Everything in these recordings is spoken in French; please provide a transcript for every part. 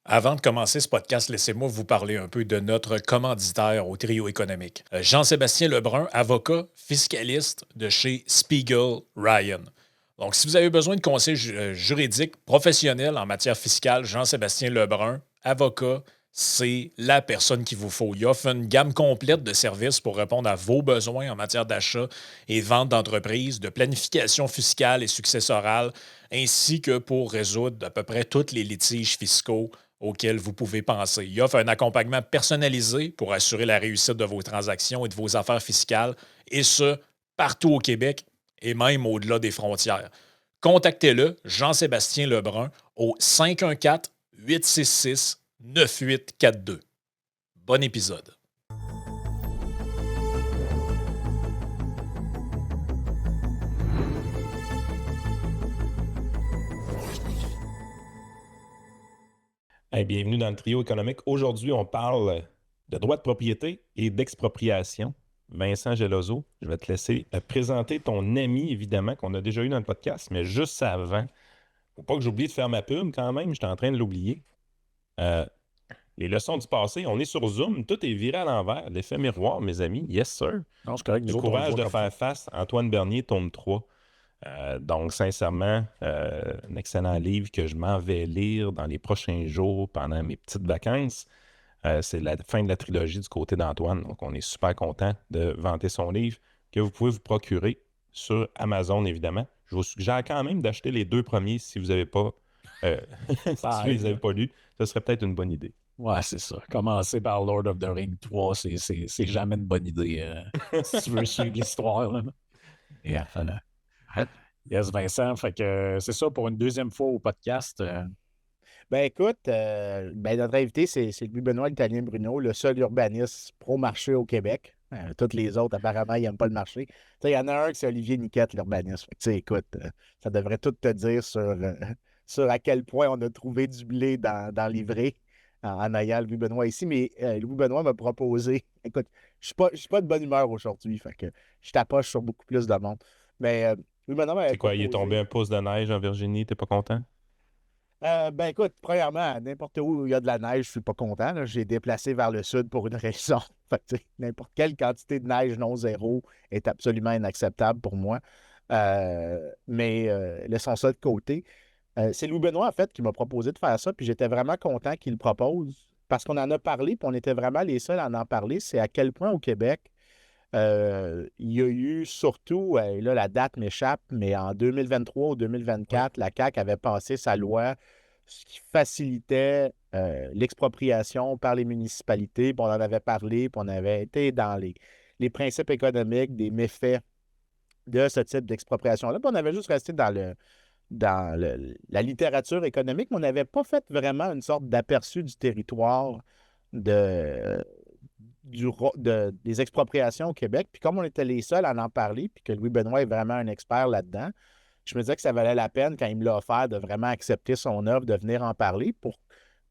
Avant de commencer ce podcast, laissez-moi vous parler un peu de notre commanditaire au trio économique. Jean-Sébastien Lebrun, avocat fiscaliste de chez Spiegel Ryan. Donc, si vous avez besoin de conseils juridiques professionnels en matière fiscale, Jean-Sébastien Lebrun, avocat, c'est la personne qu'il vous faut. Il offre une gamme complète de services pour répondre à vos besoins en matière d'achat et vente d'entreprise, de planification fiscale et successorale, ainsi que pour résoudre à peu près tous les litiges fiscaux auxquels vous pouvez penser. Il offre un accompagnement personnalisé pour assurer la réussite de vos transactions et de vos affaires fiscales, et ce, partout au Québec et même au-delà des frontières. Contactez-le, Jean-Sébastien Lebrun, au 514-866-9842. Bon épisode. Hey, bienvenue dans le trio économique. Aujourd'hui, on parle de droit de propriété et d'expropriation. Vincent Geloso, je vais te laisser présenter ton ami, évidemment, qu'on a déjà eu dans le podcast, mais juste avant, faut pas que j'oublie de faire ma pub quand même, j'étais en train de l'oublier. Les leçons du passé, on est sur Zoom, tout est viré à l'envers, l'effet miroir, mes amis, yes sir. Non, c'est correct. Le Nous autres, on le courage voit de comme faire face, Antoine Bernier, tome 3. Donc, sincèrement, un excellent livre que je m'en vais lire dans les prochains jours pendant mes petites vacances. C'est la fin de la trilogie du côté d'Antoine. Donc, on est super content de vanter son livre que vous pouvez vous procurer sur Amazon, évidemment. Je vous suggère quand même d'acheter les 2 premiers si vous n'avez pas, si vous les avez pas lus. Ce serait peut-être une bonne idée. Ouais, c'est ça. Commencer par Lord of the Rings 3, c'est jamais une bonne idée si tu veux suivre l'histoire. Là. Yeah. Yes, Vincent. Fait que c'est ça pour une deuxième fois au podcast. Ben écoute, notre invité, c'est Louis-Benoît Italien Bruno, le seul urbaniste pro-marché au Québec. Tous les autres, apparemment, ils n'aiment pas le marché. Tu sais, il y en a un qui c'est Olivier Niquette, l'urbaniste. Fait que, tu sais, écoute, ça devrait tout te dire sur à quel point on a trouvé du blé dans l'ivraie en ayant Louis-Benoît ici. Mais Louis-Benoît m'a proposé. Écoute, je suis pas de bonne humeur aujourd'hui. Fait que je tapoche sur beaucoup plus de monde. Mais Louis-Benoît m'avait C'est quoi, il est tombé proposé. un pouce de neige en Virginie, t'es pas content? Ben écoute, premièrement, n'importe où il y a de la neige, je suis pas content. Là. J'ai déplacé vers le sud pour une raison. Fait que, tu sais, n'importe quelle quantité de neige non zéro est absolument inacceptable pour moi. Mais laissons ça de côté. C'est Louis Benoît, en fait, qui m'a proposé de faire ça, puis j'étais vraiment content qu'il le propose parce qu'on en a parlé, puis on était vraiment les seuls à en parler. C'est à quel point au Québec, il y a eu surtout, et là, la date m'échappe, mais en 2023 ou 2024, la CAQ avait passé sa loi ce qui facilitait l'expropriation par les municipalités. Puis on en avait parlé, puis on avait été dans les principes économiques des méfaits de ce type d'expropriation-là. Puis on avait juste resté la littérature économique, mais on n'avait pas fait vraiment une sorte d'aperçu du territoire de, des expropriations au Québec. Puis comme on était les seuls à en parler, puis que Louis Benoît est vraiment un expert là-dedans, je me disais que ça valait la peine, quand il me l'a offert, de vraiment accepter son offre, de venir en parler pour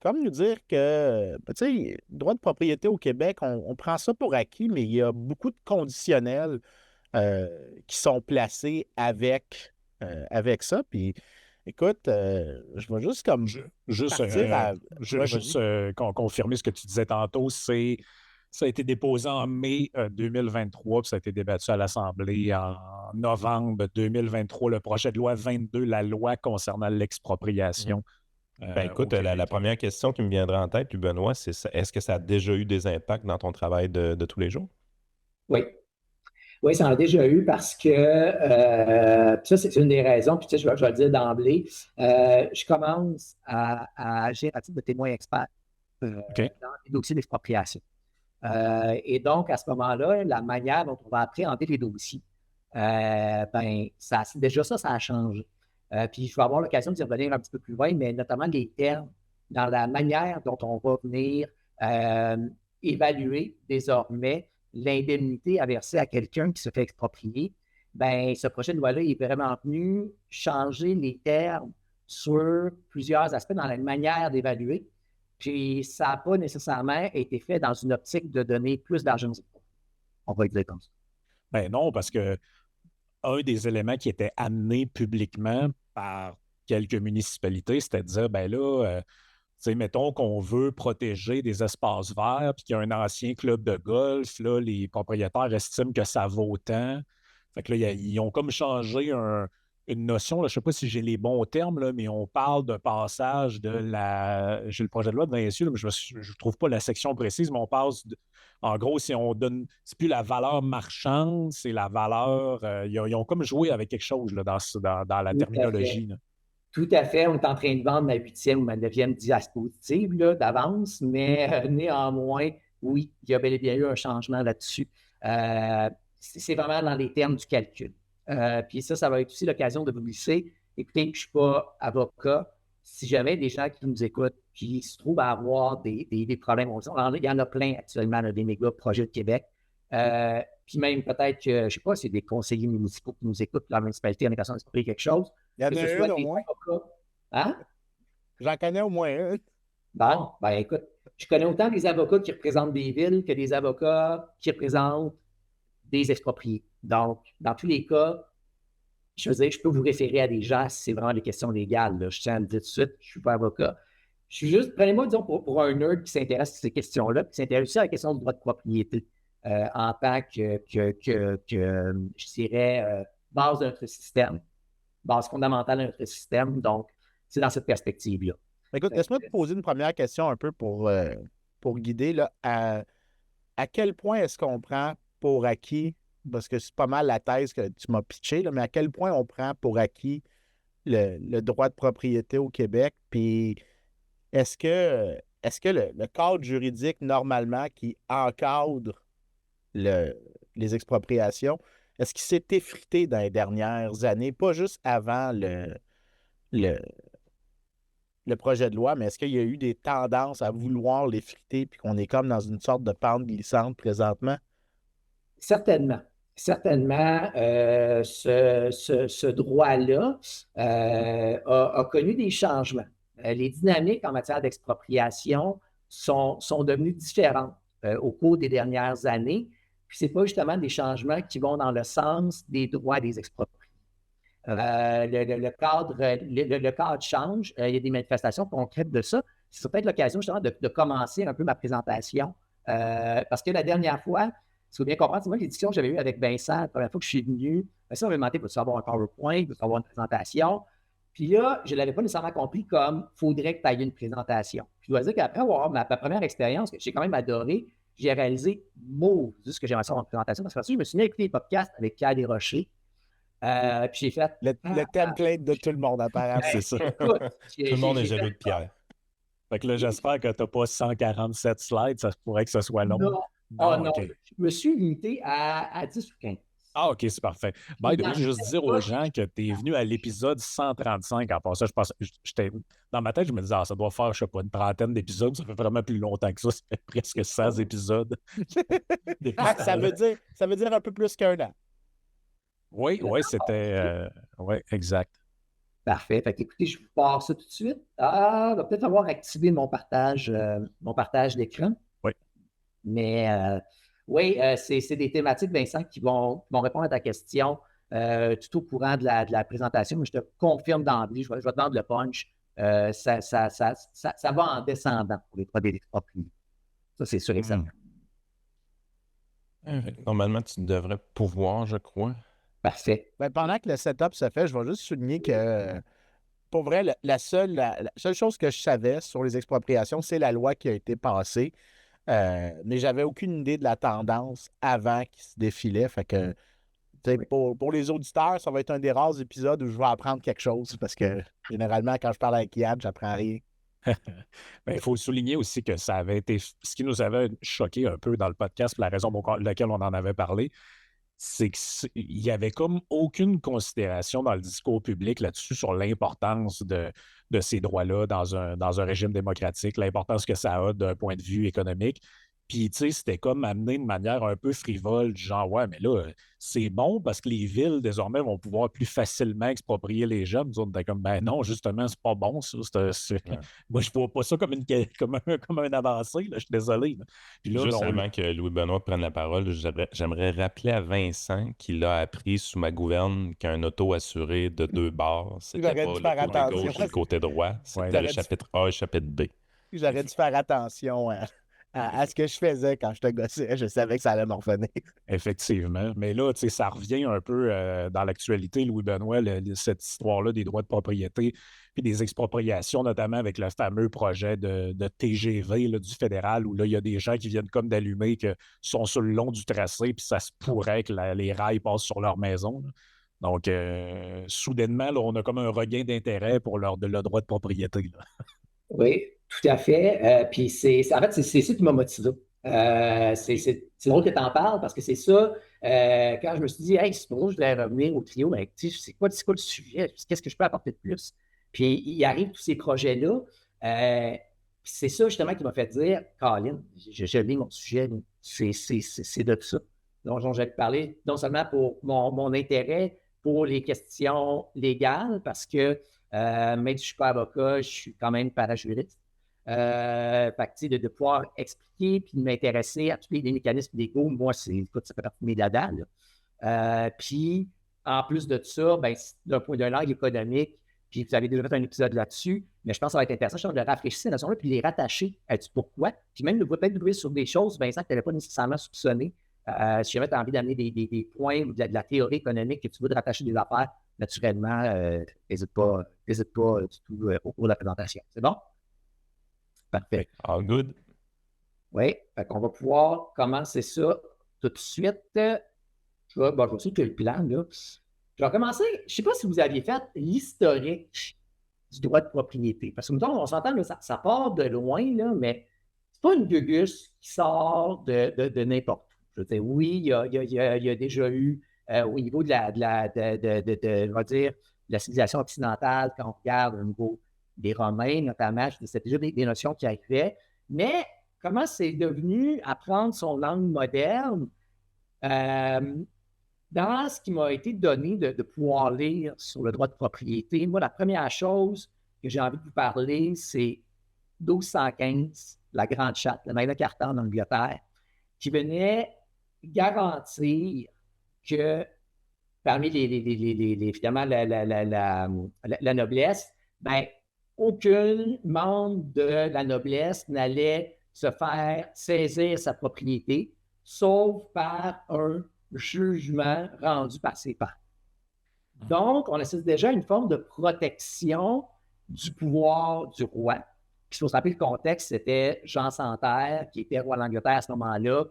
comme nous dire que, tu sais, le droit de propriété au Québec, on prend ça pour acquis, mais il y a beaucoup de conditionnels euh, qui sont placés avec ça. Puis, écoute, je vais juste comme Juste, partir à... Ouais, vas-y. confirmer ce que tu disais tantôt, ça a été déposé en mai 2023, puis ça a été débattu à l'Assemblée en novembre 2023. Le projet de loi 22, la loi concernant l'expropriation Ben au écoute, la Québec. première question qui me viendra en tête, Benoît, c'est est-ce que ça a déjà eu des impacts dans ton travail de tous les jours? Oui. Oui, ça en a déjà eu parce que ça, c'est une des raisons. Puis, tu sais, je vais le dire d'emblée. Je commence à agir à titre de témoin expert OK. dans les dossiers d'expropriation. Et donc, à ce moment-là, la manière dont on va appréhender les dossiers, ben, déjà ça a changé. Puis, je vais avoir l'occasion d'y revenir un petit peu plus loin, mais notamment les termes dans la manière dont on va venir évaluer désormais l'indemnité à verser à quelqu'un qui se fait exproprier. Ben, ce projet de loi-là est vraiment venu changer les termes sur plusieurs aspects dans la manière d'évaluer. Puis, ça n'a pas nécessairement été fait dans une optique de donner plus d'argent aux États. On va dire comme ça. Ben non, parce que un des éléments qui était amené publiquement par quelques municipalités, c'était de dire, ben là, sais, mettons qu'on veut protéger des espaces verts, puis qu'il y a un ancien club de golf, là, les propriétaires estiment que ça vaut tant. Fait que là, ils ont comme changé une notion, là, je ne sais pas si j'ai les bons termes, là, mais on parle d'un passage de la. J'ai le projet de loi devant les yeux, là, mais je ne trouve pas la section précise, mais on passe. En gros, si on donne. C'est plus la valeur marchande, c'est la valeur. Ils ont comme joué avec quelque chose là, dans la Tout à fait. terminologie. Là. Tout à fait. On est en train de vendre ma 8e ou ma 9e diapositive là, d'avance, mais néanmoins, oui, il y a bel et bien eu un changement là-dessus. C'est vraiment dans les termes du calcul. Puis ça va être aussi l'occasion de vous glisser. Écoutez, je ne suis pas avocat. Si jamais des gens qui nous écoutent, qui se trouvent à avoir des problèmes, il y en a plein actuellement, là, des méga projets de Québec. Puis même peut-être que, je ne sais pas, c'est des conseillers municipaux qui nous écoutent, la municipalité en équation d'exprimer quelque chose. Il y en Que ce a soit une au des moins. avocats. Hein? J'en connais au moins une. Bon, ben écoute, je connais autant des avocats qui représentent des villes que des avocats qui représentent des expropriés. Donc, dans tous les cas, je veux dire, je peux vous référer à des gens si c'est vraiment des questions légales. Là. Je tiens à le dire tout de suite, je ne suis pas avocat. Je suis juste, prenez-moi, disons, pour un nerd qui s'intéresse à ces questions-là, qui s'intéresse aussi à la question du droit de propriété en tant que je dirais, base de notre système, base fondamentale de notre système. Donc, c'est dans cette perspective-là. Écoute, laisse-moi te poser une première question un peu pour guider. Là, à quel point est-ce qu'on prend pour acquis, parce que c'est pas mal la thèse que tu m'as pitchée, mais à quel point on prend pour acquis le droit de propriété au Québec? Puis est-ce que le cadre juridique, normalement, qui encadre les expropriations, est-ce qu'il s'est effrité dans les dernières années, pas juste avant le projet de loi, mais est-ce qu'il y a eu des tendances à vouloir l'effriter puis qu'on est comme dans une sorte de pente glissante présentement? Certainement. Certainement, ce droit-là a connu des changements. Les dynamiques en matière d'expropriation sont devenues différentes au cours des dernières années. Puis ce n'est pas justement des changements qui vont dans le sens des droits des expropriés. Le cadre change. Il y a des manifestations concrètes de ça. C'est peut-être l'occasion justement de commencer un peu ma présentation. Parce que la dernière fois, si vous bien comprendre, c'est moi l'édition que j'avais eue avec Vincent, la première fois que je suis venu. Vincent m'avait demandé, peux-tu avoir un PowerPoint, peux-tu avoir une présentation? Puis là, je ne l'avais pas nécessairement compris comme il faudrait que tu aies une présentation. Puis je dois dire qu'après avoir ma première expérience, que j'ai quand même adoré, j'ai réalisé, juste que j'aimerais ça en présentation. Parce que je me suis mis à écouter les podcasts avec Pierre Desrochers. Puis j'ai fait. Le template de tout le monde, apparemment. C'est ça. Écoute, Tout le monde est jaloux de Pierre. Fait que là, j'espère que tu n'as pas 147 slides, ça pourrait que ce soit long. Non, OK. je me suis limité à 10 ou 15. Ah, OK, c'est parfait. By the way, juste dire aux gens que tu es venu à l'épisode 135. En passant, dans ma tête, je me disais, ça doit faire, je sais pas, une trentaine d'épisodes. Ça fait vraiment plus longtemps que ça. Ça fait presque 16 épisodes. Ça veut dire un peu plus qu'un an. Oui, c'était. Oui, exact. Parfait. Fait écoutez, je vous passe ça tout de suite. On va peut-être avoir activé mon partage d'écran. Oui. Mais oui, c'est des thématiques, Vincent, qui vont répondre à ta question tout au courant de la présentation. Mais je te confirme d'emblée, je vais te vendre le punch. Ça va en descendant pour les produits expropriés. Ça, c'est sûr et certain. Normalement, tu devrais pouvoir, je crois. Parfait. Ben, pendant que le setup se fait, je vais juste souligner que, pour vrai, la seule chose que je savais sur les expropriations, c'est la loi qui a été passée. Mais j'avais aucune idée de la tendance avant qu'il se défilait. Fait que, pour les auditeurs, ça va être un des rares épisodes où je vais apprendre quelque chose parce que généralement, quand je parle avec Yann, j'apprends rien. Il faut souligner aussi que ça avait été ce qui nous avait choqué un peu dans le podcast, la raison pour laquelle on en avait parlé, c'est qu'il n'y avait comme aucune considération dans le discours public là-dessus sur l'importance de ces droits-là dans un régime démocratique, l'importance que ça a d'un point de vue économique. Puis, tu sais, c'était comme amené de manière un peu frivole, du genre, ouais, mais là, c'est bon parce que les villes, désormais, vont pouvoir plus facilement exproprier les gens. Nous autres, on était comme, ben non, justement, c'est pas bon, ça. Ouais. Moi, je vois pas ça comme un avancé, là, je suis désolé. Là. Puis là, juste avant que Louis-Benoît prenne la parole, j'aimerais rappeler à Vincent qu'il a appris sous ma gouverne qu'un auto assuré de 2 barres, c'était pas le côté gauche et le côté droit, c'était le chapitre A et le chapitre B. J'aurais dû faire attention à ce que je faisais quand je te gossais. Je savais que ça allait me revenir. Effectivement. Mais là, tu sais, ça revient un peu dans l'actualité, Louis-Benoît, cette histoire-là des droits de propriété puis des expropriations, notamment avec le fameux projet de TGV là, du fédéral, où là, il y a des gens qui viennent comme d'allumer que sont sur le long du tracé, puis ça se pourrait que les rails passent sur leur maison, là. Donc, soudainement, là, on a comme un regain d'intérêt pour le droit de propriété, là. Oui, tout à fait. Puis en fait, c'est ça qui m'a motivé. C'est drôle que tu en parles parce que c'est ça. Quand je me suis dit, hey, c'est pour ça que je voulais revenir au trio, mais c'est quoi le sujet? Qu'est-ce que je peux apporter de plus? Puis il arrive tous ces projets-là. Puis c'est ça justement qui m'a fait dire, Colin, je lis mon sujet, c'est de ça. Donc, j'ai parlé non seulement pour mon intérêt pour les questions légales, parce que même si je ne suis pas avocat, je suis quand même parajuriste. Fait que, de pouvoir expliquer puis de m'intéresser à tous les mécanismes légaux, moi, écoute, ça fait partie de mes dada, là. Puis, en plus de ça, ben, d'un point de vue langue économique, puis vous avez déjà fait un épisode là-dessus, mais je pense que ça va être intéressant de rafraîchir ces notions-là puis les rattacher à du pourquoi. Puis même de peut-être ouvrir sur des choses, Vincent, que tu n'avais pas nécessairement soupçonné. Si jamais tu as envie d'amener des points ou de la théorie économique que tu veux rattacher des affaires, naturellement, n'hésite pas du tout au cours de la présentation. C'est bon? Parfait. All good. Oui, on va pouvoir commencer ça tout de suite. Je vais aussi que le plan, là. Je vais commencer, je ne sais pas si vous aviez fait l'historique du droit de propriété. Parce que, mettons, on s'entend, ça part de loin, là, mais c'est pas une gugus qui sort de n'importe où. Je veux dire, oui, il y a déjà eu, au niveau de je vais dire, de la civilisation occidentale, quand on regarde au niveau des Romains, notamment, c'était déjà des notions qui arrivaient. Mais comment c'est devenu apprendre son langue moderne? Dans ce qui m'a été donné de pouvoir lire sur le droit de propriété, moi, la première chose que j'ai envie de vous parler, c'est 1215, la Grande Charte, la Magna Carta en Angleterre, qui venait garantir que parmi finalement, la noblesse, ben, aucun membre de la noblesse n'allait se faire saisir sa propriété, sauf par un jugement rendu par ses pairs. Donc, on assiste déjà à une forme de protection du pouvoir du roi. Puis, il faut se rappeler le contexte, c'était Jean Santerre, qui était roi d'Angleterre à ce moment-là,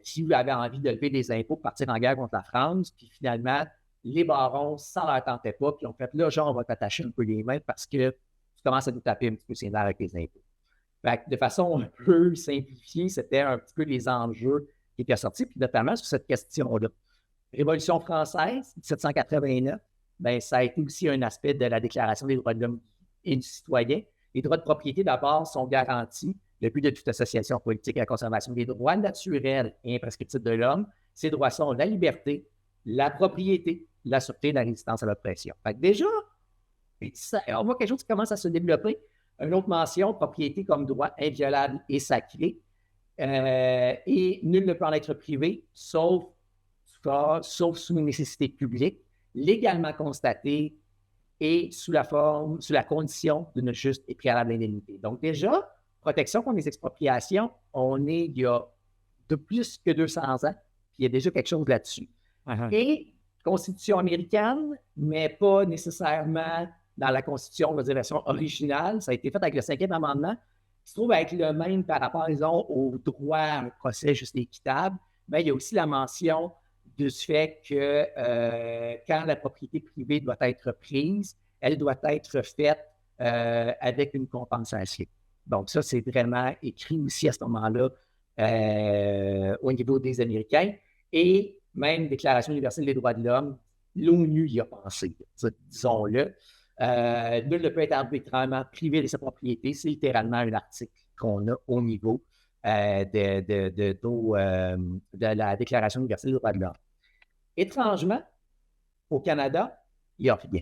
qui avait envie de lever des impôts pour partir en guerre contre la France. Puis finalement, les barons, ça ne leur tentait pas, puis ont fait là, genre, on va t'attacher un peu les mains parce que tu commences à nous taper un petit peu ses nerfs avec les impôts. Fait que de façon un peu simplifiée, c'était un petit peu les enjeux qui étaient sortis, puis notamment sur cette question-là. Révolution française, 1789, ben, ça a été aussi un aspect de la Déclaration des droits de l'homme et du citoyen. Les droits de propriété, d'abord, sont garantis. Le but de toute association politique est la conservation des droits naturels et imprescriptibles de l'homme. Ces droits sont la liberté, la propriété, la sûreté et la résistance à l'oppression. Fait que déjà, on voit quelque chose qui commence à se développer. Une autre mention, propriété comme droit inviolable et sacré. Et nul ne peut en être privé, sauf sous une nécessité publique, légalement constatée et sous la condition d'une juste et préalable indemnité. Donc déjà, protection contre les expropriations, on est il y a de plus que 200 ans, puis il y a déjà quelque chose là-dessus. Et Constitution américaine, mais pas nécessairement dans la Constitution, on va dire, version originale. Ça a été fait avec le 5e amendement, qui se trouve être le même par rapport, disons, au droit à un procès juste et équitable. Mais il y a aussi la mention du fait que quand la propriété privée doit être prise, elle doit être faite avec une compensation. Donc ça, c'est vraiment écrit aussi à ce moment-là au niveau des Américains. Et même Déclaration universelle des droits de l'homme, l'ONU y a pensé, disons-le. Nul ne peut être arbitrairement privé de sa propriété. C'est littéralement un article qu'on a au niveau de la Déclaration universelle des droits de l'homme. Étrangement, au Canada, il n'y a rien.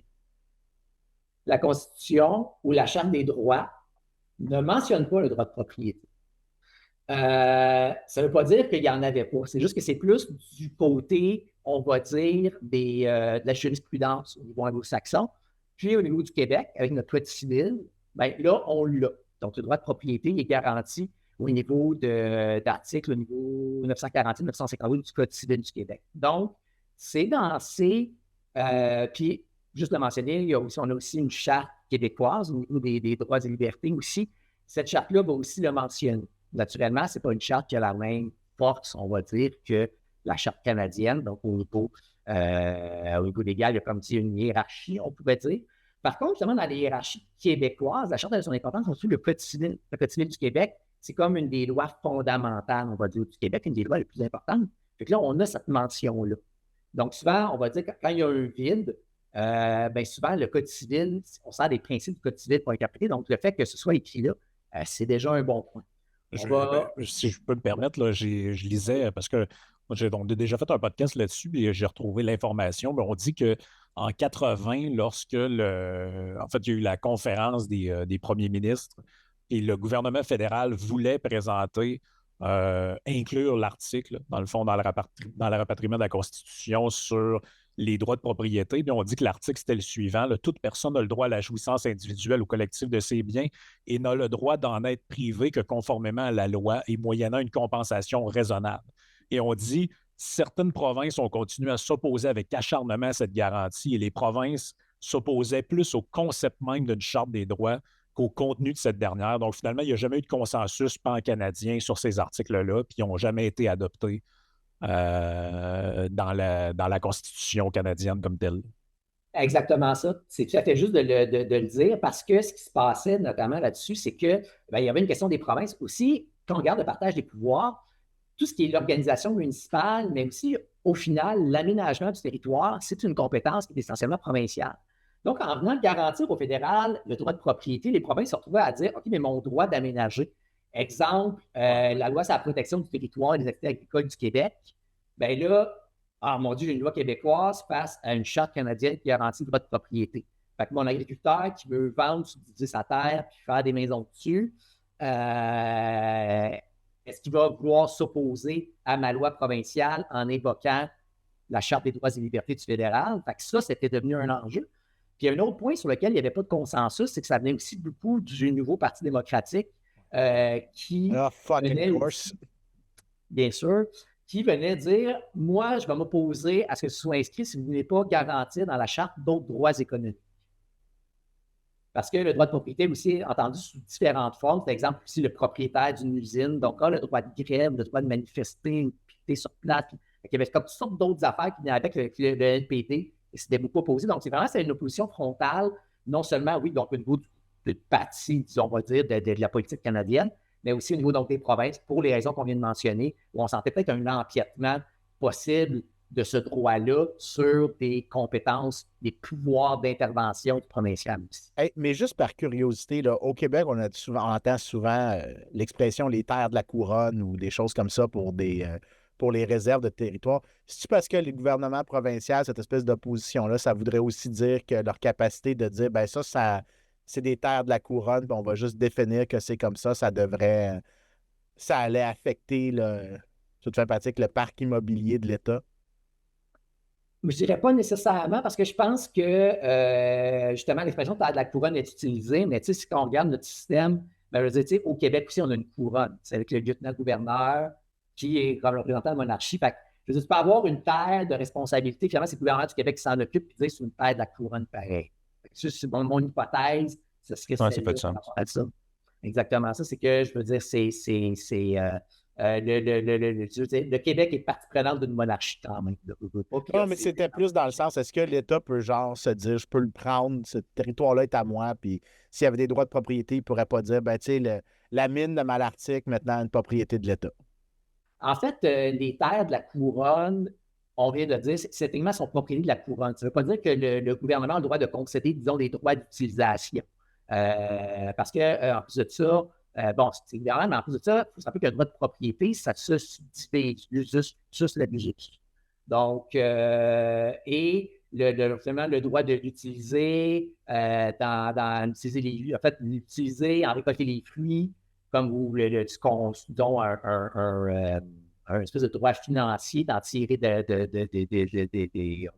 La Constitution ou la Charte des droits ne mentionne pas le droit de propriété. Ça ne veut pas dire qu'il n'y en avait pas. C'est juste que c'est plus du côté, on va dire, de la jurisprudence au niveau anglo-saxon. Puis au niveau du Québec, avec notre Code civil, ben là, on l'a. Donc, le droit de propriété est garanti au niveau d'articles, au niveau 948-958 du Code civil du Québec. Donc, c'est dans ces... puis, juste le mentionner, on a aussi une charte québécoise au niveau des droits et libertés aussi. Cette charte-là va aussi le mentionner. Naturellement, ce n'est pas une charte qui a la même force, on va dire, que la charte canadienne. Donc, au niveau légal, il y a comme dit une hiérarchie, on pourrait dire. Par contre, justement, dans les hiérarchies québécoises, la charte a son importance, on trouve le Code civil. Le Code civil du Québec, c'est comme une des lois fondamentales, on va dire, du Québec, une des lois les plus importantes. Fait que là, on a cette mention-là. Donc, souvent, on va dire que quand il y a un vide, bien souvent, le Code civil, on sert des principes du Code civil pour interpréter. Donc, le fait que ce soit écrit là, c'est déjà un bon point. Si je peux me permettre, là, je lisais, parce que j'ai déjà fait un podcast là-dessus et j'ai retrouvé l'information. Mais on dit qu'en 80, lorsque en fait, il y a eu la conférence des premiers ministres et le gouvernement fédéral voulait présenter, inclure l'article, dans le fond, dans le rapatriement de la Constitution sur les droits de propriété. Puis on dit que l'article, c'était le suivant. Là, toute personne a le droit à la jouissance individuelle ou collective de ses biens et n'a le droit d'en être privé que conformément à la loi et moyennant une compensation raisonnable. Et on dit, certaines provinces ont continué à s'opposer avec acharnement à cette garantie et les provinces s'opposaient plus au concept même d'une charte des droits qu'au contenu de cette dernière. Donc, finalement, il n'y a jamais eu de consensus pan-canadien sur ces articles-là, puis ils n'ont jamais été adoptés dans la Constitution canadienne comme telle. Exactement ça. C'est tout à fait juste de le dire parce que ce qui se passait notamment là-dessus, c'est que il y avait une question des provinces aussi. Quand on regarde le partage des pouvoirs, tout ce qui est l'organisation municipale, mais aussi, au final, l'aménagement du territoire, c'est une compétence qui est essentiellement provinciale. Donc, en venant de garantir au fédéral le droit de propriété, les provinces se retrouvaient à dire « OK, mais mon droit d'aménager ». Exemple, la loi sur la protection du territoire et des activités agricoles du Québec. Bien là, ah mon Dieu, j'ai une loi québécoise face à une charte canadienne qui garantit le droit de propriété. Fait que mon agriculteur qui veut vendre, subdiviser sa terre puis faire des maisons dessus, est-ce qu'il va vouloir s'opposer à ma loi provinciale en évoquant la Charte des droits et libertés du fédéral? Fait que ça, c'était devenu un enjeu. Puis un autre point sur lequel il n'y avait pas de consensus, c'est que ça venait aussi beaucoup du nouveau Parti démocratique qui venait, bien sûr, qui venait dire « Moi, je vais m'opposer à ce que ce soit inscrit si vous ne voulez pas garantir dans la Charte d'autres droits économiques. » Parce que le droit de propriété aussi est entendu sous différentes formes. Par exemple, aussi le propriétaire d'une usine, donc le droit de grève, le droit de manifester, piqueter sur place. Il y avait comme toutes sortes d'autres affaires qui venaient avec le NPT et c'était beaucoup opposé. Donc, c'est vraiment une opposition frontale, non seulement, oui, donc au niveau du parti, disons, on va dire, de la politique canadienne, mais aussi au niveau donc, des provinces, pour les raisons qu'on vient de mentionner, où on sentait peut-être un empiètement possible de ce droit-là sur des compétences, des pouvoirs d'intervention provinciale aussi. Hey, mais juste par curiosité, là, au Québec, on entend souvent l'expression « les terres de la couronne » ou des choses comme ça pour les réserves de territoire. C'est-tu parce que les gouvernements provinciaux, cette espèce d'opposition-là, ça voudrait aussi dire que leur capacité de dire « ben ça c'est des terres de la couronne, puis on va juste définir que c'est comme ça, ça allait affecter, toute fin pratique, le parc immobilier de l'État? » Je ne dirais pas nécessairement parce que je pense que justement l'expression de la couronne est utilisée, mais si on regarde notre système, ben, je veux dire, au Québec aussi, on a une couronne. C'est avec le lieutenant-gouverneur qui est comme le représentant de la monarchie. Fait que, je veux dire, tu peux avoir une terre de responsabilité. Finalement, c'est le gouverneur du Québec qui s'en occupe et dire c'est une terre de la couronne pareil. C'est mon hypothèse. Ce serait ça fait du sens. Ça. Exactement ça. C'est que je veux dire, le Québec est partie prenante d'une monarchie quand même. Non, mais c'était plus dans le sens, est-ce que l'État peut genre se dire, je peux le prendre, ce territoire-là est à moi, puis s'il y avait des droits de propriété, il ne pourrait pas dire, ben tu sais, la mine de Malartic, maintenant, une propriété de l'État. En fait, les terres de la couronne, on vient de dire, c'est techniquement son propriété de la couronne. Ça ne veut pas dire que le gouvernement a le droit de concéder, disons, des droits d'utilisation. Parce que en plus de ça, bon, c'est évidemment, mais en plus de ça, il faut se rappeler qu'un droit de propriété, ça se subdivise, juste la musique. Donc, et finalement, le droit de l'utiliser, utiliser les, en fait, l'utiliser, en récolter les fruits, comme dont un espèce de droit financier d'en tirer des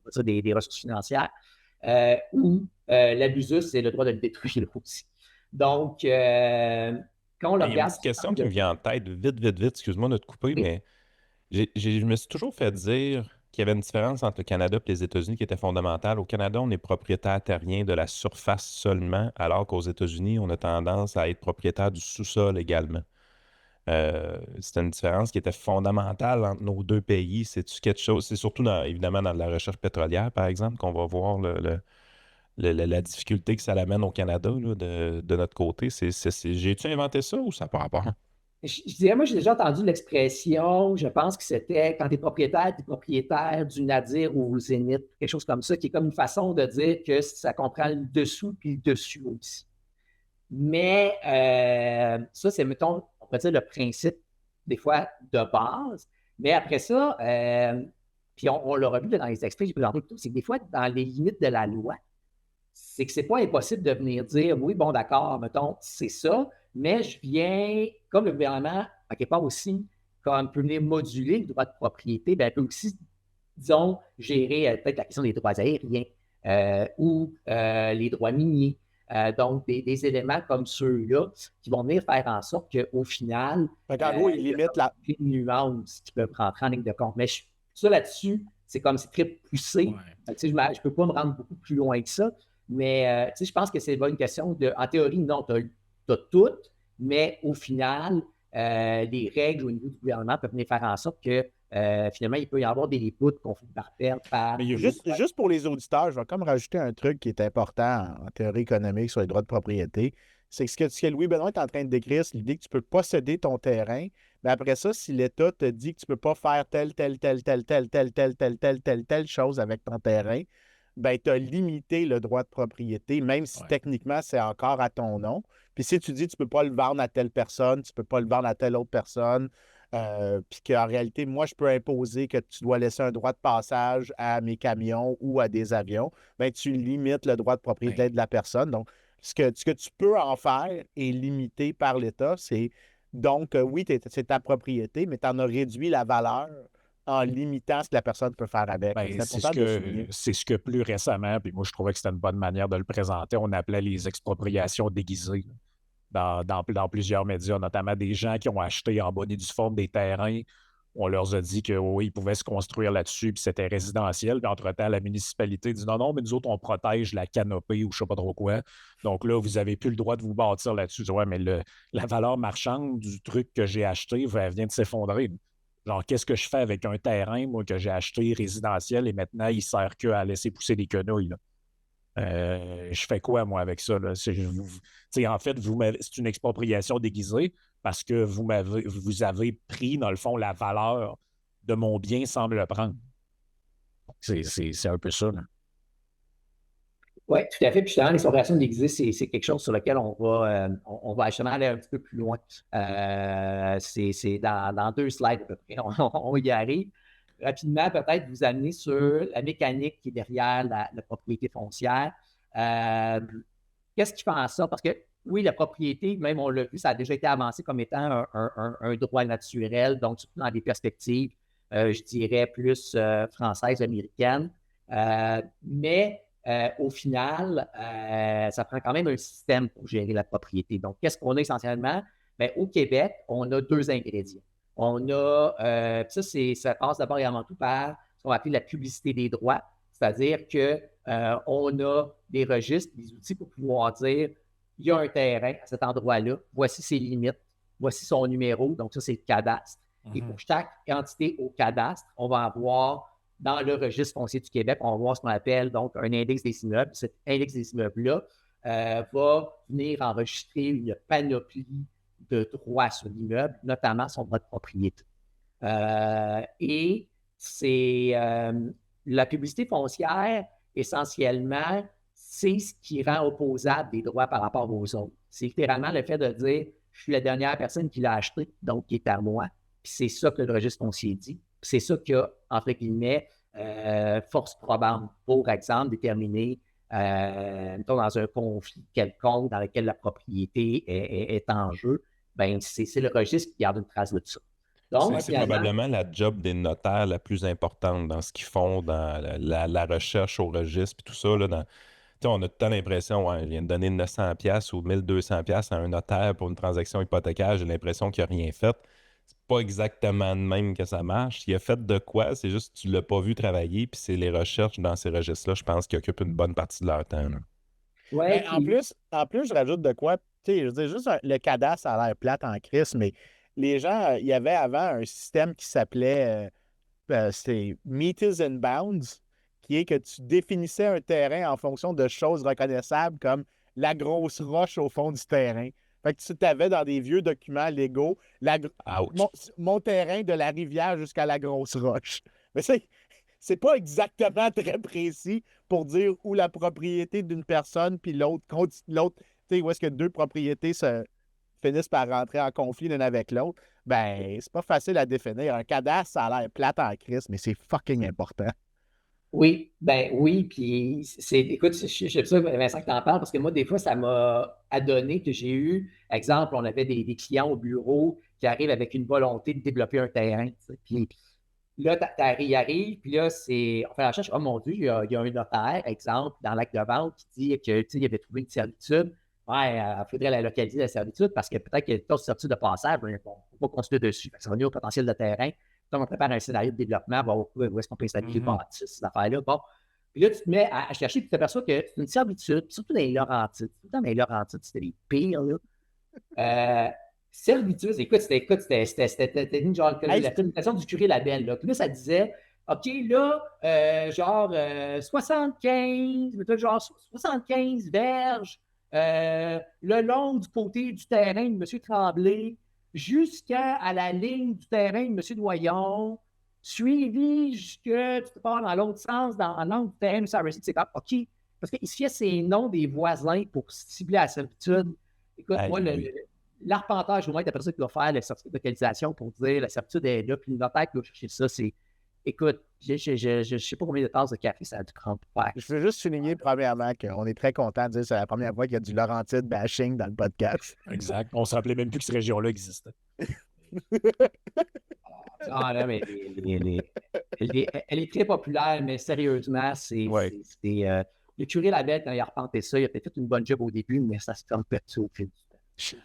ressources financières, ou l'abusus, c'est le droit de le détruire aussi. Donc, quand on le Il y a une regarde petite sous question l'angle qui me de... vient en tête, vite, vite, vite, excuse-moi de te couper, Oui, mais je me suis toujours fait dire qu'il y avait une différence entre le Canada et les États-Unis qui était fondamentale. Au Canada, on est propriétaire terrien de la surface seulement, alors qu'aux États-Unis, on a tendance à être propriétaire du sous-sol également. C'était une différence qui était fondamentale entre nos deux pays. C'est-tu quelque chose? C'est surtout, évidemment, dans la recherche pétrolière, par exemple, qu'on va voir la difficulté que ça l'amène au Canada là, de notre côté. J'ai-tu inventé ça ou ça n'a pas rapport? je dirais, moi, j'ai déjà entendu l'expression, je pense que c'était quand tu es propriétaire du nadir ou au zénith, quelque chose comme ça, qui est comme une façon de dire que ça comprend le dessous puis le dessus aussi. Mais ça, c'est, mettons, on pourrait dire le principe, des fois, de base. Mais après ça, puis on l'aura vu dans les extraits que j'ai présentés tout, c'est que des fois, dans les limites de la loi, c'est que c'est pas impossible de venir dire, oui, bon, d'accord, mettons, c'est ça, mais je viens, comme le gouvernement, à quelque part aussi, comme peut venir moduler le droit de propriété, bien, elle peut aussi, disons, gérer peut-être la question des droits aériens ou les droits miniers. Donc, des éléments comme ceux-là qui vont venir faire en sorte qu'au final, Fait qu'en gros, il il y a limite la. des nuances qui peuvent rentrer en ligne de compte. Mais ça là-dessus, c'est comme c'est très poussé. Ouais. Je ne peux pas me rendre beaucoup plus loin que ça. Mais je pense que c'est pas une question de. En théorie, non, tu as tout, mais au final, les règles au niveau du gouvernement peuvent venir faire en sorte que finalement, il peut y avoir des bouts qu'on finit par perdre par. Mais il y a Juste pour les auditeurs, je vais comme rajouter un truc qui est important en théorie économique sur les droits de propriété. C'est que ce que Louis Benoît est en train de décrire, c'est l'idée que tu peux posséder ton terrain, mais après ça, si l'État te dit que tu ne peux pas faire telle chose avec ton terrain, ben, tu as limité le droit de propriété, même si Ouais. techniquement, c'est encore à ton nom. Puis si tu dis que tu ne peux pas le vendre à telle personne, tu ne peux pas le vendre à telle autre personne, puis qu'en réalité, moi, je peux imposer que tu dois laisser un droit de passage à mes camions ou à des avions, bien, tu limites le droit de propriété Ouais. de la personne. Donc, ce que tu peux en faire est limité par l'État. C'est donc, oui, c'est ta propriété, mais tu en as réduit la valeur en limitant ce que la personne peut faire avec. Ben, C'est important de le souligner. c'est ce que plus récemment, puis moi je trouvais que c'était une bonne manière de le présenter, on appelait les expropriations déguisées dans plusieurs médias, notamment des gens qui ont acheté en bonne et due forme des terrains. On leur a dit que oui, ils pouvaient se construire là-dessus, puis c'était résidentiel. Puis entre-temps, la municipalité dit non, non, mais nous autres, on protège la canopée ou je ne sais pas trop quoi. Donc là, vous n'avez plus le droit de vous bâtir là-dessus. Je dis, ouais, mais la valeur marchande du truc que j'ai acheté elle vient de s'effondrer. Genre, qu'est-ce que je fais avec un terrain, moi, que j'ai acheté résidentiel et maintenant, il ne sert qu'à laisser pousser des quenouilles, là? Je fais quoi, moi, avec ça? Là? En fait, c'est une expropriation déguisée parce que vous avez pris, dans le fond, la valeur de mon bien sans me le prendre. C'est un peu ça. Oui, tout à fait. Puis justement, l'exploration déguisée, c'est quelque chose sur lequel on va justement aller un petit peu plus loin. C'est dans 2 slides à peu près. On y arrive. Rapidement, peut-être vous amener sur la mécanique qui est derrière la propriété foncière. Qu'est-ce qui fait en sorte? Parce que oui, la propriété, même on l'a vu, ça a déjà été avancé comme étant un droit naturel, donc surtout dans des perspectives, je dirais, plus françaises, américaines. Mais au final, ça prend quand même un système pour gérer la propriété. Donc, qu'est-ce qu'on a essentiellement? Bien, au Québec, on a 2 ingrédients. On a, ça passe d'abord et avant tout par ce qu'on va appeler la publicité des droits, c'est-à-dire qu'on a des registres, des outils pour pouvoir dire, il y a un terrain à cet endroit-là, voici ses limites, voici son numéro, donc ça, c'est le cadastre. Et pour chaque entité au cadastre, on va avoir dans le registre foncier du Québec, on va voir ce qu'on appelle donc un index des immeubles. Cet index des immeubles-là va venir enregistrer une panoplie de droits sur l'immeuble, notamment son droit de propriété. Et c'est la publicité foncière, essentiellement, c'est ce qui rend opposable des droits par rapport aux autres. C'est littéralement le fait de dire je suis la dernière personne qui l'a acheté, donc qui est à moi. Puis c'est ça que le registre foncier dit. C'est ça qui a, entre guillemets, force probable, pour exemple, déterminer, mettons, dans un conflit quelconque dans lequel la propriété est en jeu, ben, c'est le registre qui garde une trace de ça. Donc, C'est probablement la job des notaires la plus importante dans ce qu'ils font, dans la recherche au registre et tout ça. Là, sais, on a tout le temps l'impression, ouais, je viens de donner 900$ ou 1200$ à un notaire pour une transaction hypothécaire, j'ai l'impression qu'il n'a rien fait. C'est pas exactement de même que ça marche. Il a fait de quoi? C'est juste que tu l'as pas vu travailler, puis c'est les recherches dans ces registres-là, je pense, qui occupent une bonne partie de leur temps, là. Ouais, En plus, je rajoute de quoi, tu sais, je veux dire, juste le cadastre, ça a l'air plate en crise, mais les gens, il y avait avant un système qui s'appelait c'est Meters and Bounds, qui est que tu définissais un terrain en fonction de choses reconnaissables comme la grosse roche au fond du terrain. Fait que tu t'avais dans des vieux documents légaux Ouch! mon terrain de la rivière jusqu'à la grosse roche. Mais c'est pas exactement très précis pour dire où la propriété d'une personne puis l'autre, tu sais, où est-ce que deux propriétés finissent par rentrer en conflit l'une avec l'autre. Ben, c'est pas facile à définir. Un cadastre, ça a l'air plate en crise, mais c'est fucking important. oui, ben oui, puis écoute, j'aime ça, Vincent, que tu en parles, parce que moi, des fois, ça m'a adonné que j'ai eu, exemple, on avait des clients au bureau qui arrivent avec une volonté de développer un terrain, tu sais, puis là, il arrive, puis là, on fait la recherche, oh mon Dieu, il y a un notaire, exemple, dans l'acte de vente qui dit que, tu sais, il avait trouvé une servitude. Ouais, il faudrait la localiser, la servitude, parce que peut-être qu'il y a d'autres servitudes de passage, mais bon, il ne faut pas continuer dessus. Fait que ça va venir au potentiel de terrain. Donc, on prépare un scénario de développement, bon, où est-ce qu'on peut installer le bâtisse, ces affaires-là. Bon. Puis là, tu te mets à chercher, puis tu t'aperçois que c'est une servitude, surtout dans les Laurentides. Tout le temps dans les Laurentides, c'était les pires, là. Servitude, écoute, c'était une genre la présentation du curé Labelle. Là. Puis là, ça disait, OK, là, genre 75 verges le long du côté du terrain de M. Tremblay jusqu'à la ligne du terrain de M. Doyon, suivi jusque, tu te pars dans l'autre sens, dans l'angle du terrain de Sarah. C'est comme, OK, parce qu'il se fait ces noms des voisins pour cibler la servitude. Écoute, moi, l'arpenteur, je vais être après ça qui va faire le certificat de localisation pour dire la certitude est là, puis le notaire qui va chercher ça, c'est. Écoute, je ne sais pas combien de tasses de café ça a dû prendre pour faire. Je veux juste souligner, premièrement, qu'on est très content de dire que c'est la première fois qu'il y a du Laurentide bashing dans le podcast. Exact. On ne se rappelait même plus que cette région-là existait. Ah non, mais elle est très populaire, mais sérieusement, le curé Labelle, quand il a repenté ça, il a peut-être fait une bonne job au début, mais ça se ferme petit au fil du temps.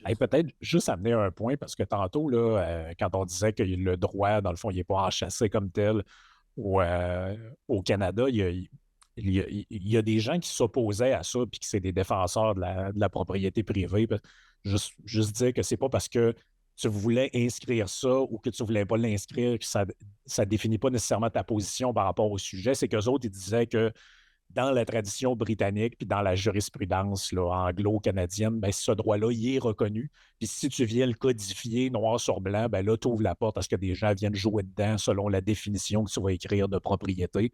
Hey, peut-être juste amener un point, parce que tantôt, là, quand on disait que le droit, dans le fond, il n'est pas enchâssé comme tel au Canada, il y a des gens qui s'opposaient à ça puis que c'est des défenseur de la propriété privée. Juste dire que c'est pas parce que tu voulais inscrire ça ou que tu ne voulais pas l'inscrire que ça ne définit pas nécessairement ta position par rapport au sujet. C'est qu'eux autres, ils disaient que dans la tradition britannique puis dans la jurisprudence là, anglo-canadienne, ben, ce droit-là, il est reconnu. Puis si tu viens le codifier noir sur blanc, ben là, tu ouvres la porte à ce que des gens viennent jouer dedans selon la définition que tu vas écrire de propriété.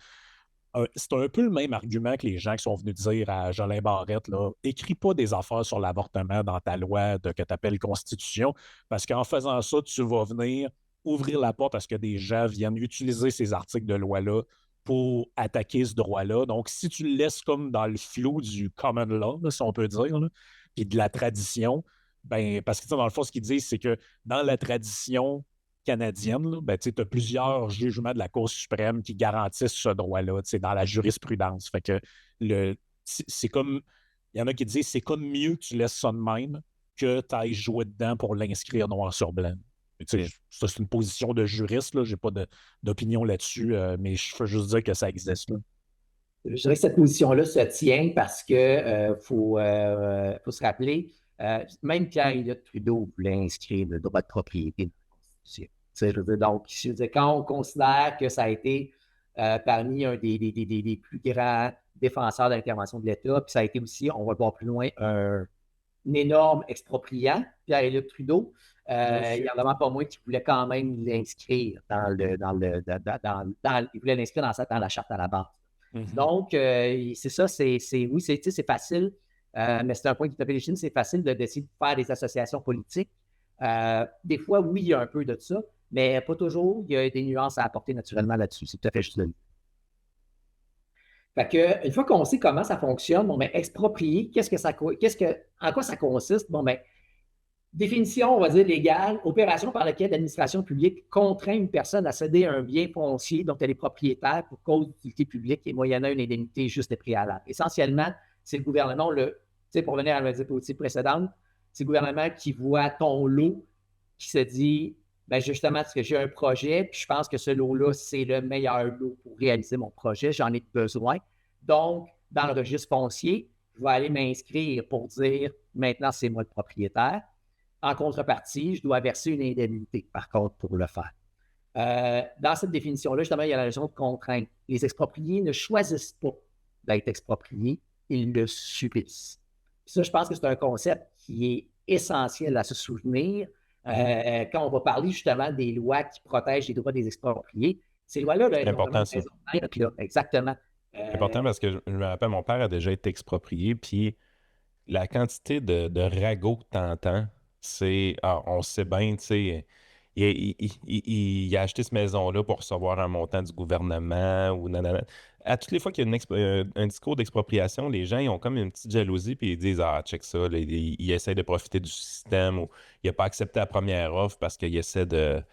C'est un peu le même argument que les gens qui sont venus dire à Jolin Barrette, là, écris pas des affaires sur l'avortement dans ta loi que tu appelles Constitution, parce qu'en faisant ça, tu vas venir ouvrir la porte à ce que des gens viennent utiliser ces articles de loi-là pour attaquer ce droit-là. Donc, si tu le laisses comme dans le flou du common law, là, si on peut dire, là, puis de la tradition, ben, parce que dans le fond, ce qu'ils disent, c'est que dans la tradition canadienne, ben, tu as plusieurs jugements de la Cour suprême qui garantissent ce droit-là dans la jurisprudence. Fait que c'est comme. Il y en a qui disent c'est comme mieux que tu laisses ça de même que tu ailles jouer dedans pour l'inscrire noir sur blanc. Ça, c'est une position de juriste, je n'ai pas d'opinion là-dessus, mais je veux juste dire que ça existe. Là. Je dirais que cette position-là se tient parce que faut se rappeler, même Pierre-Éliott Trudeau voulait inscrire le droit de propriété dans la Constitution. Je veux dire, donc, quand on considère que ça a été parmi un des plus grands défenseurs de l'intervention de l'État, puis ça a été aussi, on va le voir plus loin, un énorme expropriant, Pierre-Éliott Trudeau, il n'y en a pas moins qui voulait quand même l'inscrire il voulait l'inscrire dans la charte à la base. Mm-hmm. Donc, c'est ça, oui, c'est facile, mais c'est un point qui t'appelle c'est facile d'essayer de faire des associations politiques. Des fois, oui, il y a un peu de ça, mais pas toujours. Il y a des nuances à apporter naturellement là-dessus. C'est tout à fait juste là. Fait que, une fois qu'on sait comment ça fonctionne, bon, ben, exproprier, en quoi ça consiste? Bon, ben, définition, on va dire, légale, opération par laquelle l'administration publique contraint une personne à céder un bien foncier dont elle est propriétaire pour cause d'utilité publique et moyennant une indemnité juste et préalable. Essentiellement, c'est le gouvernement, tu sais, pour revenir à la diapositive précédente, c'est le gouvernement qui voit ton lot, qui se dit, ben justement, parce que j'ai un projet, puis je pense que ce lot-là, c'est le meilleur lot pour réaliser mon projet, j'en ai besoin. Donc, dans le registre foncier, je vais aller m'inscrire pour dire, maintenant, c'est moi le propriétaire. En contrepartie, je dois verser une indemnité, par contre, pour le faire. Dans cette définition-là, justement, il y a la notion de contrainte. Les expropriés ne choisissent pas d'être expropriés, ils le subissent. Puis ça, je pense que c'est un concept qui est essentiel à se souvenir quand on va parler justement des lois qui protègent les droits des expropriés. Ces lois-là, là, C'est important, ça. Exactement. C'est important parce que je me rappelle, mon père a déjà été exproprié, puis la quantité de ragots que tu entends, c'est, on sait bien, tu sais, il a acheté cette maison-là pour recevoir un montant du gouvernement ou nanana. À toutes les fois qu'il y a un discours d'expropriation, les gens ils ont comme une petite jalousie puis ils disent ah, check ça, là, il essaie de profiter du système ou il n'a pas accepté la première offre parce qu'il essaie de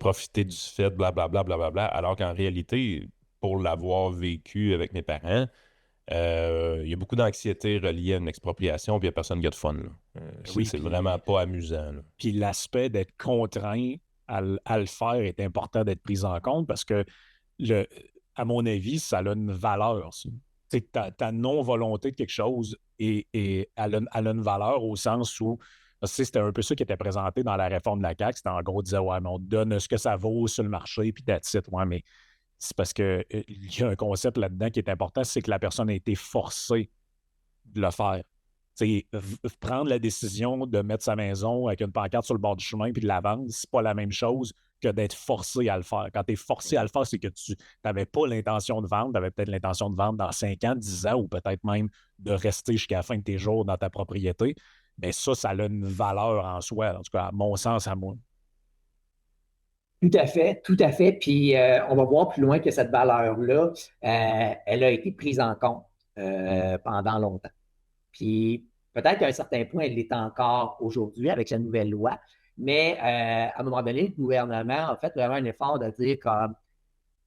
profiter du fait, blablabla, blablabla. Alors qu'en réalité, pour l'avoir vécu avec mes parents, il y a beaucoup d'anxiété reliée à une expropriation, puis il n'y a personne qui a de fun. Là. Oui, c'est puis- vraiment pas amusant. Là. Puis l'aspect d'être contraint à le faire est important d'être pris en compte parce que, à mon avis, ça a une valeur. Ça. Tu sais, ta non-volonté de quelque chose elle a une valeur au sens où parce que, c'était un peu ça qui était présenté dans la réforme de la CAQ. C'était en gros, dire ouais, mais on te donne ce que ça vaut sur le marché, puis that's it. Ouais, mais c'est parce qu'il y a un concept là-dedans qui est important, c'est que la personne a été forcée de le faire. Prendre la décision de mettre sa maison avec une pancarte sur le bord du chemin puis de la vendre, c'est pas la même chose que d'être forcé à le faire. Quand tu es forcé à le faire, c'est que tu n'avais pas l'intention de vendre, tu avais peut-être l'intention de vendre dans 5 ans, 10 ans ou peut-être même de rester jusqu'à la fin de tes jours dans ta propriété. Mais ça a une valeur en soi, en tout cas, à mon sens, à moi. Tout à fait, tout à fait. Puis on va voir plus loin que cette valeur-là, elle a été prise en compte pendant longtemps. Puis peut-être qu'à un certain point, elle l'est encore aujourd'hui avec la nouvelle loi, mais à un moment donné, le gouvernement a fait vraiment un effort de dire comme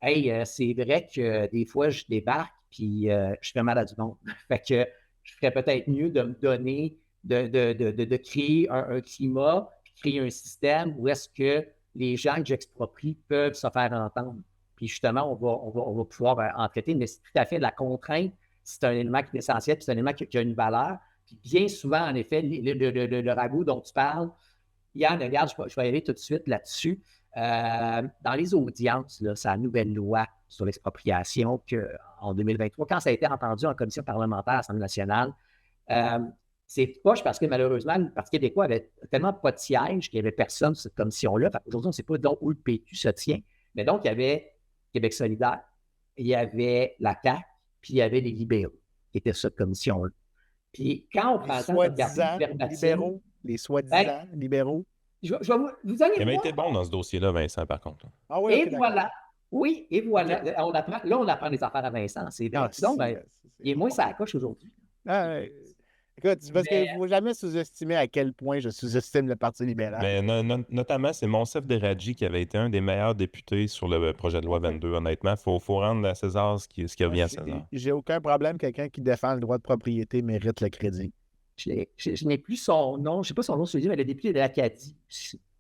hey, c'est vrai que des fois, je débarque puis je fais mal à du monde. Fait que je ferais peut-être mieux de me donner, de créer un climat, puis créer un système où est-ce que les gens que j'exproprie peuvent se faire entendre. Puis justement, on va pouvoir en traiter, mais c'est tout à fait de la contrainte. C'est un élément qui est essentiel, puis c'est un élément qui a une valeur. Puis bien souvent, en effet, le ragoût dont tu parles, Yann, regarde, je vais y aller tout de suite là-dessus. Dans les audiences, là, c'est la nouvelle loi sur l'expropriation en 2023, quand ça a été entendu en commission parlementaire à l'Assemblée nationale, c'est poche parce que malheureusement, le Parti québécois avait tellement pas de siège qu'il n'y avait personne sur cette commission-là. Aujourd'hui, on ne sait pas donc où le PQ se tient. Mais donc, il y avait Québec solidaire, il y avait la CAQ, puis il y avait les libéraux qui étaient sur cette commission-là. Puis quand on prend le temps de regarder libéraux, les soi-disant libéraux. Je vais vous allez Il avait voir. été bon dans ce dossier-là, Vincent, par contre. Ah oui, Et ok, voilà. Oui, et voilà. On apprend des affaires à Vincent. C'est Ah, donc, il est moins ça coche aujourd'hui. Ah, écoute, c'est parce qu'il ne faut jamais sous-estimer à quel point je sous-estime le Parti libéral. Mais notamment, c'est Monsef Deradji qui avait été un des meilleurs députés sur le projet de loi 22, honnêtement. Il faut rendre à César ce qui revient à César. J'ai aucun problème. Quelqu'un qui défend le droit de propriété mérite le crédit. Je n'ai plus son nom, je ne sais pas son nom, mais le député de l'Acadie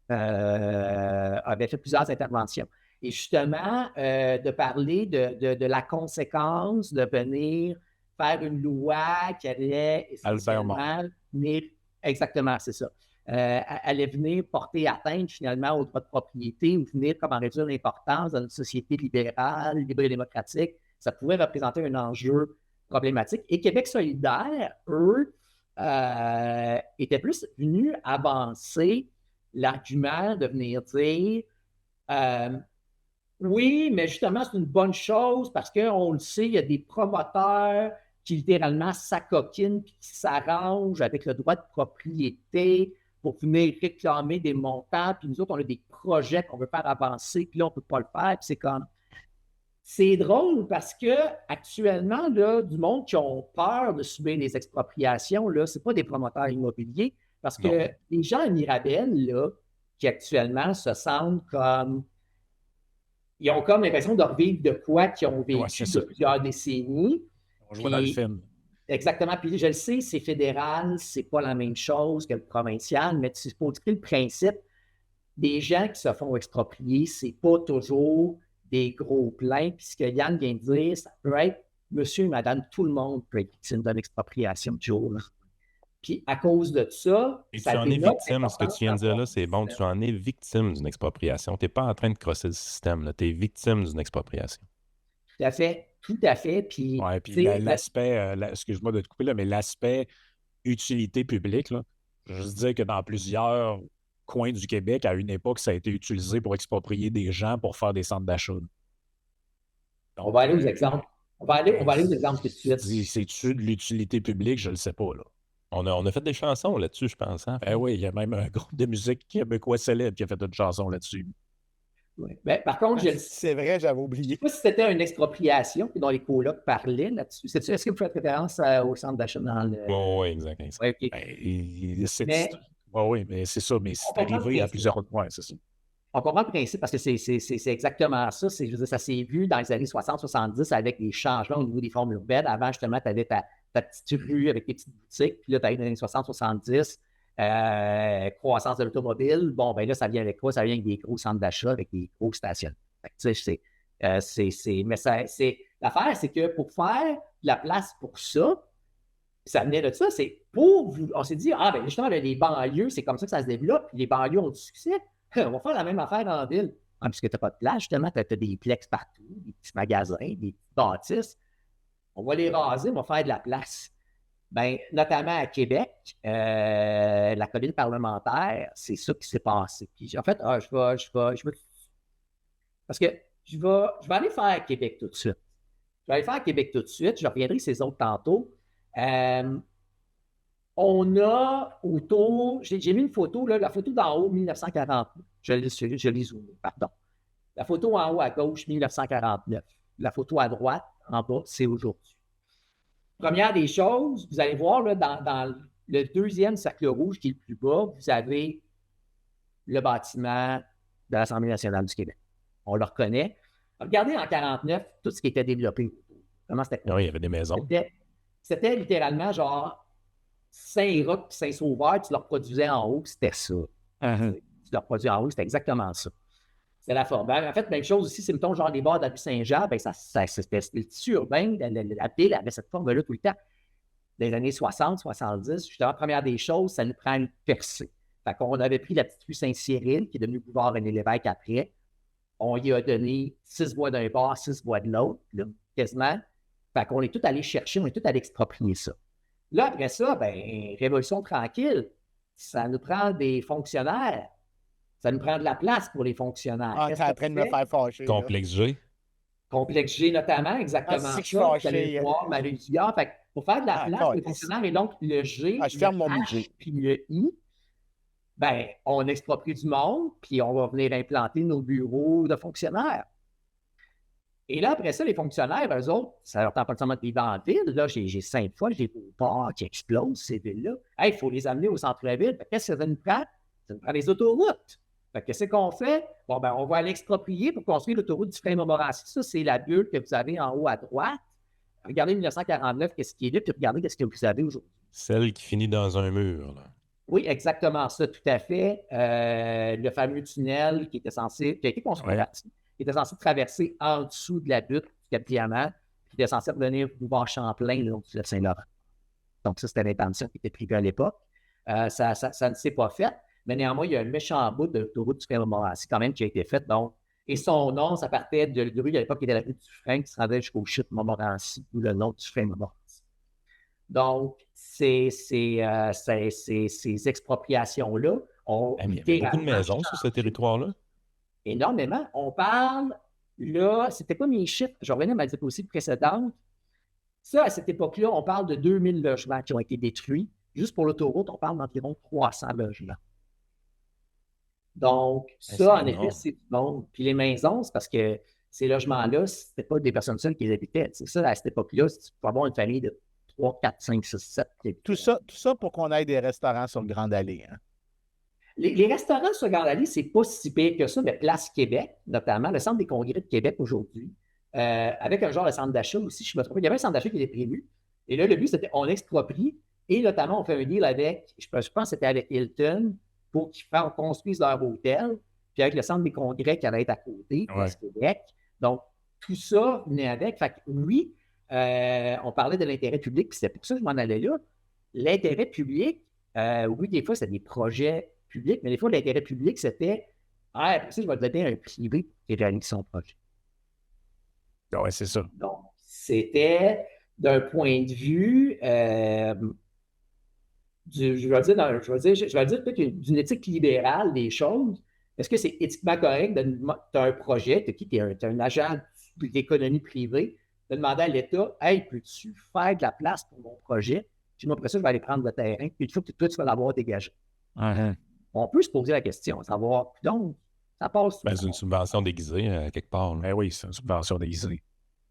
avait fait plusieurs interventions. Et justement, de parler de la conséquence de venir faire une loi qui allait essentiellement venir, exactement, c'est ça, allait venir porter atteinte finalement au droit de propriété ou venir comme en réduire l'importance dans une société libérale, libre et démocratique. Ça pouvait représenter un enjeu problématique. Et Québec solidaire, eux, était plus venu avancer l'argument de venir dire oui, mais justement, c'est une bonne chose parce qu'on le sait, il y a des promoteurs qui littéralement s'acoquinent et qui s'arrangent avec le droit de propriété pour venir réclamer des montants. Puis nous autres, on a des projets qu'on veut faire avancer, puis là, on ne peut pas le faire. Puis c'est comme. C'est drôle parce que actuellement, là, du monde qui ont peur de subir les expropriations, là, ce n'est pas des promoteurs immobiliers, parce que les gens à Mirabel, là, qui actuellement se sentent comme. Ils ont comme l'impression de revivre de quoi qu'ils ont vécu depuis plusieurs décennies. On joue dans le film. Exactement. Puis je le sais, c'est fédéral, c'est pas la même chose que le provincial, mais il faut dire le principe des gens qui se font exproprier, c'est pas toujours des gros pleins. Puis ce que Yann vient de dire, ça peut être monsieur et madame, tout le monde peut être victime d'une expropriation de jour. Puis à cause de ça, Et tu ça en es dénote victime, ce que tu viens de dire là, c'est bon, tu en es victime d'une expropriation. Tu n'es pas en train de crosser le système, tu es victime d'une expropriation. Tout à fait, tout à fait. Puis, Ouais, puis tu sais, l'aspect, excuse-moi de te couper là, mais l'aspect utilité publique, là, je veux juste dire que dans plusieurs coins du Québec, à une époque, ça a été utilisé pour exproprier des gens pour faire des centres d'achat. on va aller aux exemples. On va aller aux exemples tout de suite. C'est-tu de l'utilité publique? Je ne le sais pas, là. On a fait des chansons là-dessus, je pense. Hein? Ben oui, il y a même un groupe de musique québécois célèbre qui a fait une chanson là-dessus. Ouais. Ben, par contre, je ne sais C'est vrai, j'avais oublié. pas si c'était une expropriation puis dont les colocs parlaient là-dessus. Est-ce que vous faites référence au centre d'achat dans le. Oui, exact. Ouais, ok. Mais- Oui, mais c'est ça, mais c'est On comprend arrivé le à plusieurs. Oui, c'est ça. On comprend le principe parce que c'est exactement ça. Je veux dire, ça s'est vu dans les années 60-70 avec les changements au niveau des formes urbaines. Avant, justement, tu avais ta petite rue avec tes petites boutiques. Puis là, tu as eu dans les années 60-70, croissance de l'automobile. Bon, ben là, ça vient avec quoi? Ça vient avec des gros centres d'achat, avec des gros stationnements. Fait que, tu sais, l'affaire, c'est que pour faire de la place pour ça, ça venait de ça, c'est pour vous. On s'est dit, ah, ben justement, les banlieues, c'est comme ça que ça se développe. Puis les banlieues ont du succès. On va faire la même affaire dans la ville. Ah, puisque tu n'as pas de place, justement, tu as des plex partout, des petits magasins, des petits bâtisses. On va les raser, on va faire de la place. Bien, notamment à Québec, la colline parlementaire, c'est ça qui s'est passé. Puis, en fait, parce que je vais aller faire Québec tout de suite. Je vais aller faire Québec tout de suite. Je reviendrai ces autres tantôt. On a autour, j'ai mis une photo, là, la photo d'en haut, 1949. Je l'ai zoomé, pardon. La photo en haut à gauche, 1949. La photo à droite, en bas, c'est aujourd'hui. Première des choses, vous allez voir là, dans le deuxième cercle rouge qui est le plus bas, vous avez le bâtiment de l'Assemblée nationale du Québec. On le reconnaît. Regardez en 1949, tout ce qui était développé. Comment c'était? Oui, il y avait des maisons. C'était littéralement genre Saint-Roch et Saint-Sauveur, tu leur produisais en haut, c'était ça. Tu leur produisais en haut, c'était exactement ça. C'est la forme. En fait, même chose aussi, c'est mettons genre les bords de la rue Saint-Jean, ben c'était le tissu urbain, la ville avait cette forme-là tout le temps. Dans les années 60, 70, justement, première des choses, ça nous prend une percée. Fait qu'on avait pris la petite rue Saint-Cyril, qui est devenue boulevard René-Lévesque après. On y a donné 6 voies d'un bord, 6 voies de l'autre, quasiment. Fait qu'on est tout allé chercher, on est tout allé exproprier ça. Là, après ça, ben, révolution tranquille, ça nous prend des fonctionnaires. Ça nous prend de la place pour les fonctionnaires. Ah, t'es en train de me faire fâcher. là. Complexe G. Complexe G notamment, exactement. Ah, c'est que je suis ça. Vous fâché. allez voir Marie-Dugas. Fait que pour faire de la place pour les fonctionnaires, et donc le G, Ah, je ferme le mon H, budget. puis le I, ben, on exproprie du monde, puis on va venir implanter nos bureaux de fonctionnaires. Et là, après ça, les fonctionnaires, eux autres, ça leur tente pas seulement de vivre en ville. Là, j'ai 5 fois, j'ai des ports qui explosent, ces villes-là. Hey, il faut les amener au centre-ville. Qu'est-ce que ça nous prend? Ça nous prend des autoroutes. Fait que qu'est-ce qu'on fait? Bon, ben, on va aller exproprier pour construire l'autoroute du Frein-Montmorency. Ça, c'est la bulle que vous avez en haut à droite. Regardez 1949, qu'est-ce qui est là, puis regardez qu'est-ce que vous avez aujourd'hui. Celle qui finit dans un mur. Là. Oui, exactement ça, tout à fait. Le fameux tunnel qui a été construit là-dessus, qui était censé traverser en dessous de la butte du Cap-Diamant, qui était censé revenir au boulevard Champlain, là, au-dessus de Saint-Laurent. Donc, ça, c'était l'intention qui était prévue à l'époque. Ça ne s'est pas fait, mais néanmoins, il y a un méchant bout de l'autoroute du Frein-Montmorency quand même qui a été fait. Donc, et son nom, ça partait de rue à l'époque qui était la rue du Frein, qui se rendait jusqu'au chute Montmorency, ou le nom du Frein-Montmorency. Donc, ces expropriations-là ont Il y avait beaucoup de maisons sur ce territoire-là. Énormément. On parle, là, c'était pas mes chiffres, je revenais à ma diapositive précédente. Ça, à cette époque-là, on parle de 2000 logements qui ont été détruits. Juste pour l'autoroute, on parle d'environ 300 logements. Donc, ça, en effet, c'est du monde. Puis les maisons, c'est parce que ces logements-là, c'était pas des personnes seules qui les habitaient. C'est ça, à cette époque-là, tu peux avoir une famille de 3, 4, 5, 6, 7. Tout ça pour qu'on ait des restaurants sur le Grand Allée. Hein? Les restaurants sur Grande Allée, c'est pas si pire que ça, mais Place Québec, notamment, le centre des congrès de Québec aujourd'hui, avec un genre de centre d'achat aussi, je me trompe, il y avait un centre d'achat qui était prévu. Et là, le but, c'était on exproprie et notamment, on fait un deal avec, je pense que c'était avec Hilton, pour qu'ils construisent leur hôtel, puis avec le centre des congrès qui allait être à côté, Place Québec. Donc, tout ça venait avec. Fait que oui, on parlait de l'intérêt public, puis c'est pour ça que je m'en allais là. L'intérêt public, oui, des fois, c'est des projets publics, mais des fois, l'intérêt public, c'était après ça, je vais te donner un privé qui réalise son projet. Oui, c'est ça. Donc, c'était d'un point de vue, je vais dire peut-être d'une éthique libérale des choses. Est-ce que c'est éthiquement correct tu as un projet, tu es un agent d'économie privée, de demander à l'État, hey, peux-tu faire de la place pour mon projet? Puis moi, après ça, je vais aller prendre le terrain, puis il faut que toi, tu vas l'avoir dégagé. On peut se poser la question, savoir, donc, ça passe. C'est une subvention déguisée, quelque part. Ben oui, c'est une subvention déguisée.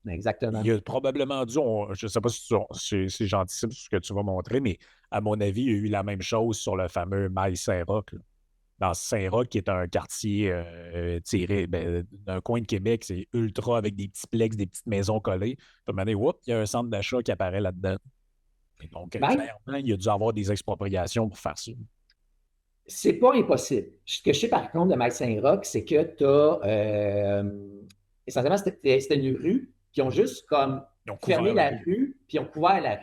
Exactement. Il y a probablement dû, je ne sais pas si c'est j'anticipe ce que tu vas montrer, mais à mon avis, il y a eu la même chose sur le fameux Mail Saint-Roch. Dans Saint-Roch, qui est un quartier tiré d'un coin de Québec, c'est ultra avec des petits plex, des petites maisons collées. Puis à un moment donné, il y a un centre d'achat qui apparaît là-dedans. Et donc, clairement, il y a dû avoir des expropriations pour faire ça. C'est pas impossible. Ce que je sais par contre de Mail Saint-Roch, c'est que tu as essentiellement, c'était une rue, puis ils ont juste comme fermé la rue, puis ils ont couvert la rue.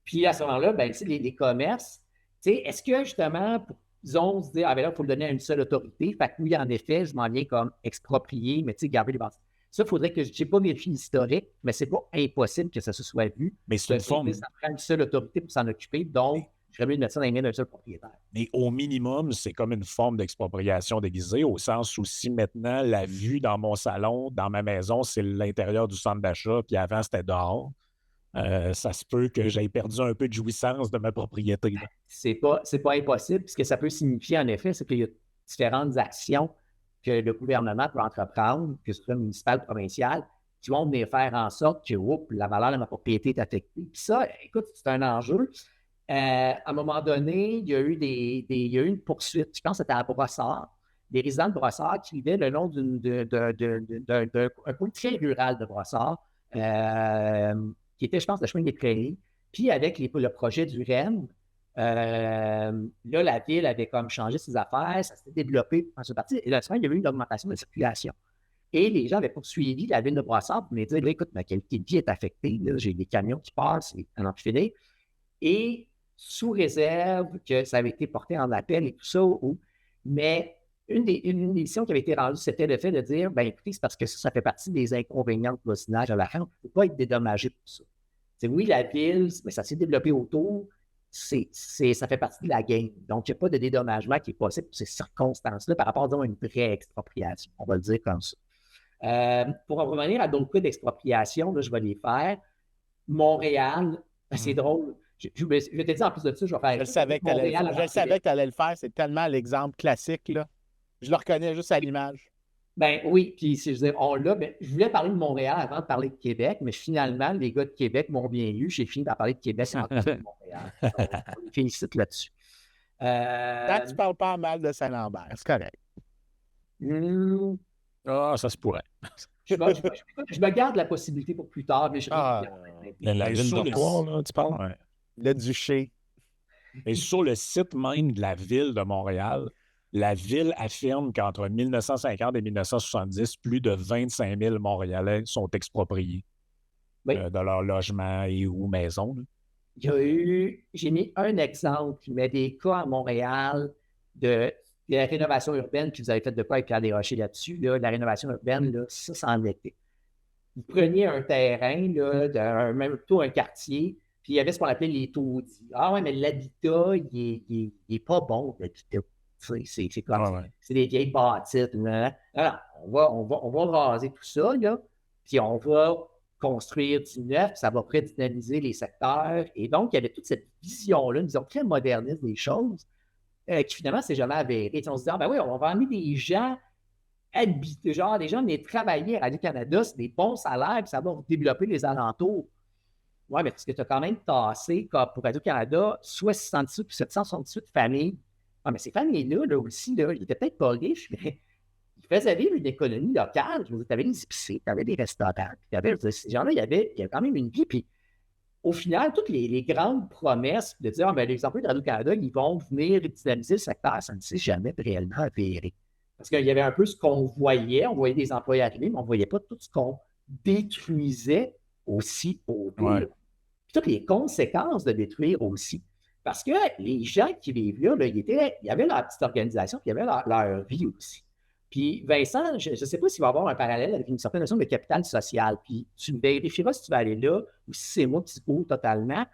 Puis à ce moment-là, ben, les commerces, est-ce que justement, disons, se dire, ah ben là, il faut le donner à une seule autorité. Fait que oui, en effet, je m'en viens comme exproprier, mais garder les bâtiments. Ça, il faudrait que je n'ai pas vérifié l'historique, mais c'est pas impossible que ça se soit vu. Mais c'est une forme. Ça prend une seule autorité pour s'en occuper, donc je serais mieux de mettre ça dans les mains d'un seul propriétaire. Mais au minimum, c'est comme une forme d'expropriation déguisée, au sens où si maintenant la vue dans mon salon, dans ma maison, c'est l'intérieur du centre d'achat, puis avant, c'était dehors. Ça se peut que j'aie perdu un peu de jouissance de ma propriété. C'est pas impossible. Ce que ça peut signifier, en effet, c'est qu'il y a différentes actions que le gouvernement peut entreprendre, que ce soit municipal ou provincial, qui vont venir faire en sorte que la valeur de ma propriété est affectée. Puis ça, écoute, c'est un enjeu. À un moment donné, il y a eu une poursuite. Je pense que c'était à Brossard. Des résidents de Brossard qui vivaient le long d'un coin très rural de Brossard, qui était, je pense, le chemin des Prairies. Puis avec le projet du REM, là, la ville avait comme changé ses affaires, ça s'était développé en ce parti. Et là, il y avait eu une augmentation de la circulation. Et les gens avaient poursuivi la ville de Brossard pour me dire, là, écoute, ma qualité de vie est affectée. Là, j'ai des camions qui passent, à n'en plus finir. Et sous réserve que ça avait été porté en appel et tout ça, mais une des décisions qui avait été rendue, c'était le fait de dire, bien écoutez, c'est parce que ça fait partie des inconvénients de voisinage à la fin, on ne peut pas être dédommagé pour ça. Oui, la ville, mais ça s'est développé autour, ça fait partie de la game. Donc, il n'y a pas de dédommagement qui est possible pour ces circonstances-là par rapport, disons, à une vraie expropriation, on va le dire comme ça. Pour en revenir à d'autres cas d'expropriation, là, je vais les faire. Montréal, c'est drôle. Je te dis en plus de ça, je vais faire. Je savais que tu allais le faire. C'est tellement l'exemple classique, là. Je le reconnais juste à l'image. Ben oui, puis je veux dire, je voulais parler de Montréal avant de parler de Québec, mais finalement, les gars de Québec m'ont bien eu. J'ai fini par parler de Québec sans parler de Montréal. Donc, je les félicite là-dessus. Quand tu parles pas mal de Saint-Lambert, c'est correct. Ça se pourrait. Je me garde la possibilité pour plus tard, mais la ville de Trois, là, tu parles? Ouais. Le Duché. Et sur le site même de la ville de Montréal, la ville affirme qu'entre 1950 et 1970, plus de 25 000 Montréalais sont expropriés de leur logement ou maison. Là. Il y a eu, j'ai mis un exemple, mais des cas à Montréal de la rénovation urbaine, puis vous avez fait de quoi avec Pierre Desrochers là-dessus, là, la rénovation urbaine, là, ça en était. Vous preniez un terrain, là, même plutôt un quartier, puis il y avait ce qu'on appelait les taudis. Ah ouais, mais l'habitat, il est pas bon, l'habitat. C'est comme c'est des vieilles bâtisses. Alors, on va raser tout ça, là, puis on va construire du neuf, ça va dynamiser les secteurs. Et donc, il y avait toute cette vision-là, une vision très moderniste des choses, qui finalement s'est jamais avérée. Et on se dit, ben oui, on va emmener des gens habiter, genre des gens venir travailler à Radio-Canada, c'est des bons salaires, puis ça va développer les alentours. Oui, mais parce que tu as quand même tassé, comme pour Radio-Canada, 68 puis 768 familles. Ah, mais ces familles-là, là aussi, là, ils étaient peut-être pas riches, mais ils faisaient vivre une économie locale. Je veux dire, tu avais des épiceries, tu avais des restaurants, puis ces gens-là, il y avait quand même une vie. Puis au final, toutes les grandes promesses de dire les employés de Radio-Canada, ils vont venir dynamiser le secteur, ça ne s'est jamais réellement avéré. Parce qu'il y avait un peu ce qu'on voyait, on voyait des employés arriver, mais on ne voyait pas tout ce qu'on détruisait aussi autour. Ouais. Puis toutes les conséquences de détruire aussi. Parce que les gens qui vivent là, il y avait leur petite organisation, puis il y avait leur vie aussi. Puis Vincent, je ne sais pas s'il va y avoir un parallèle avec une certaine notion de capital social. Puis tu me vérifieras si tu vas aller là ou si c'est moi qui se cours totalement.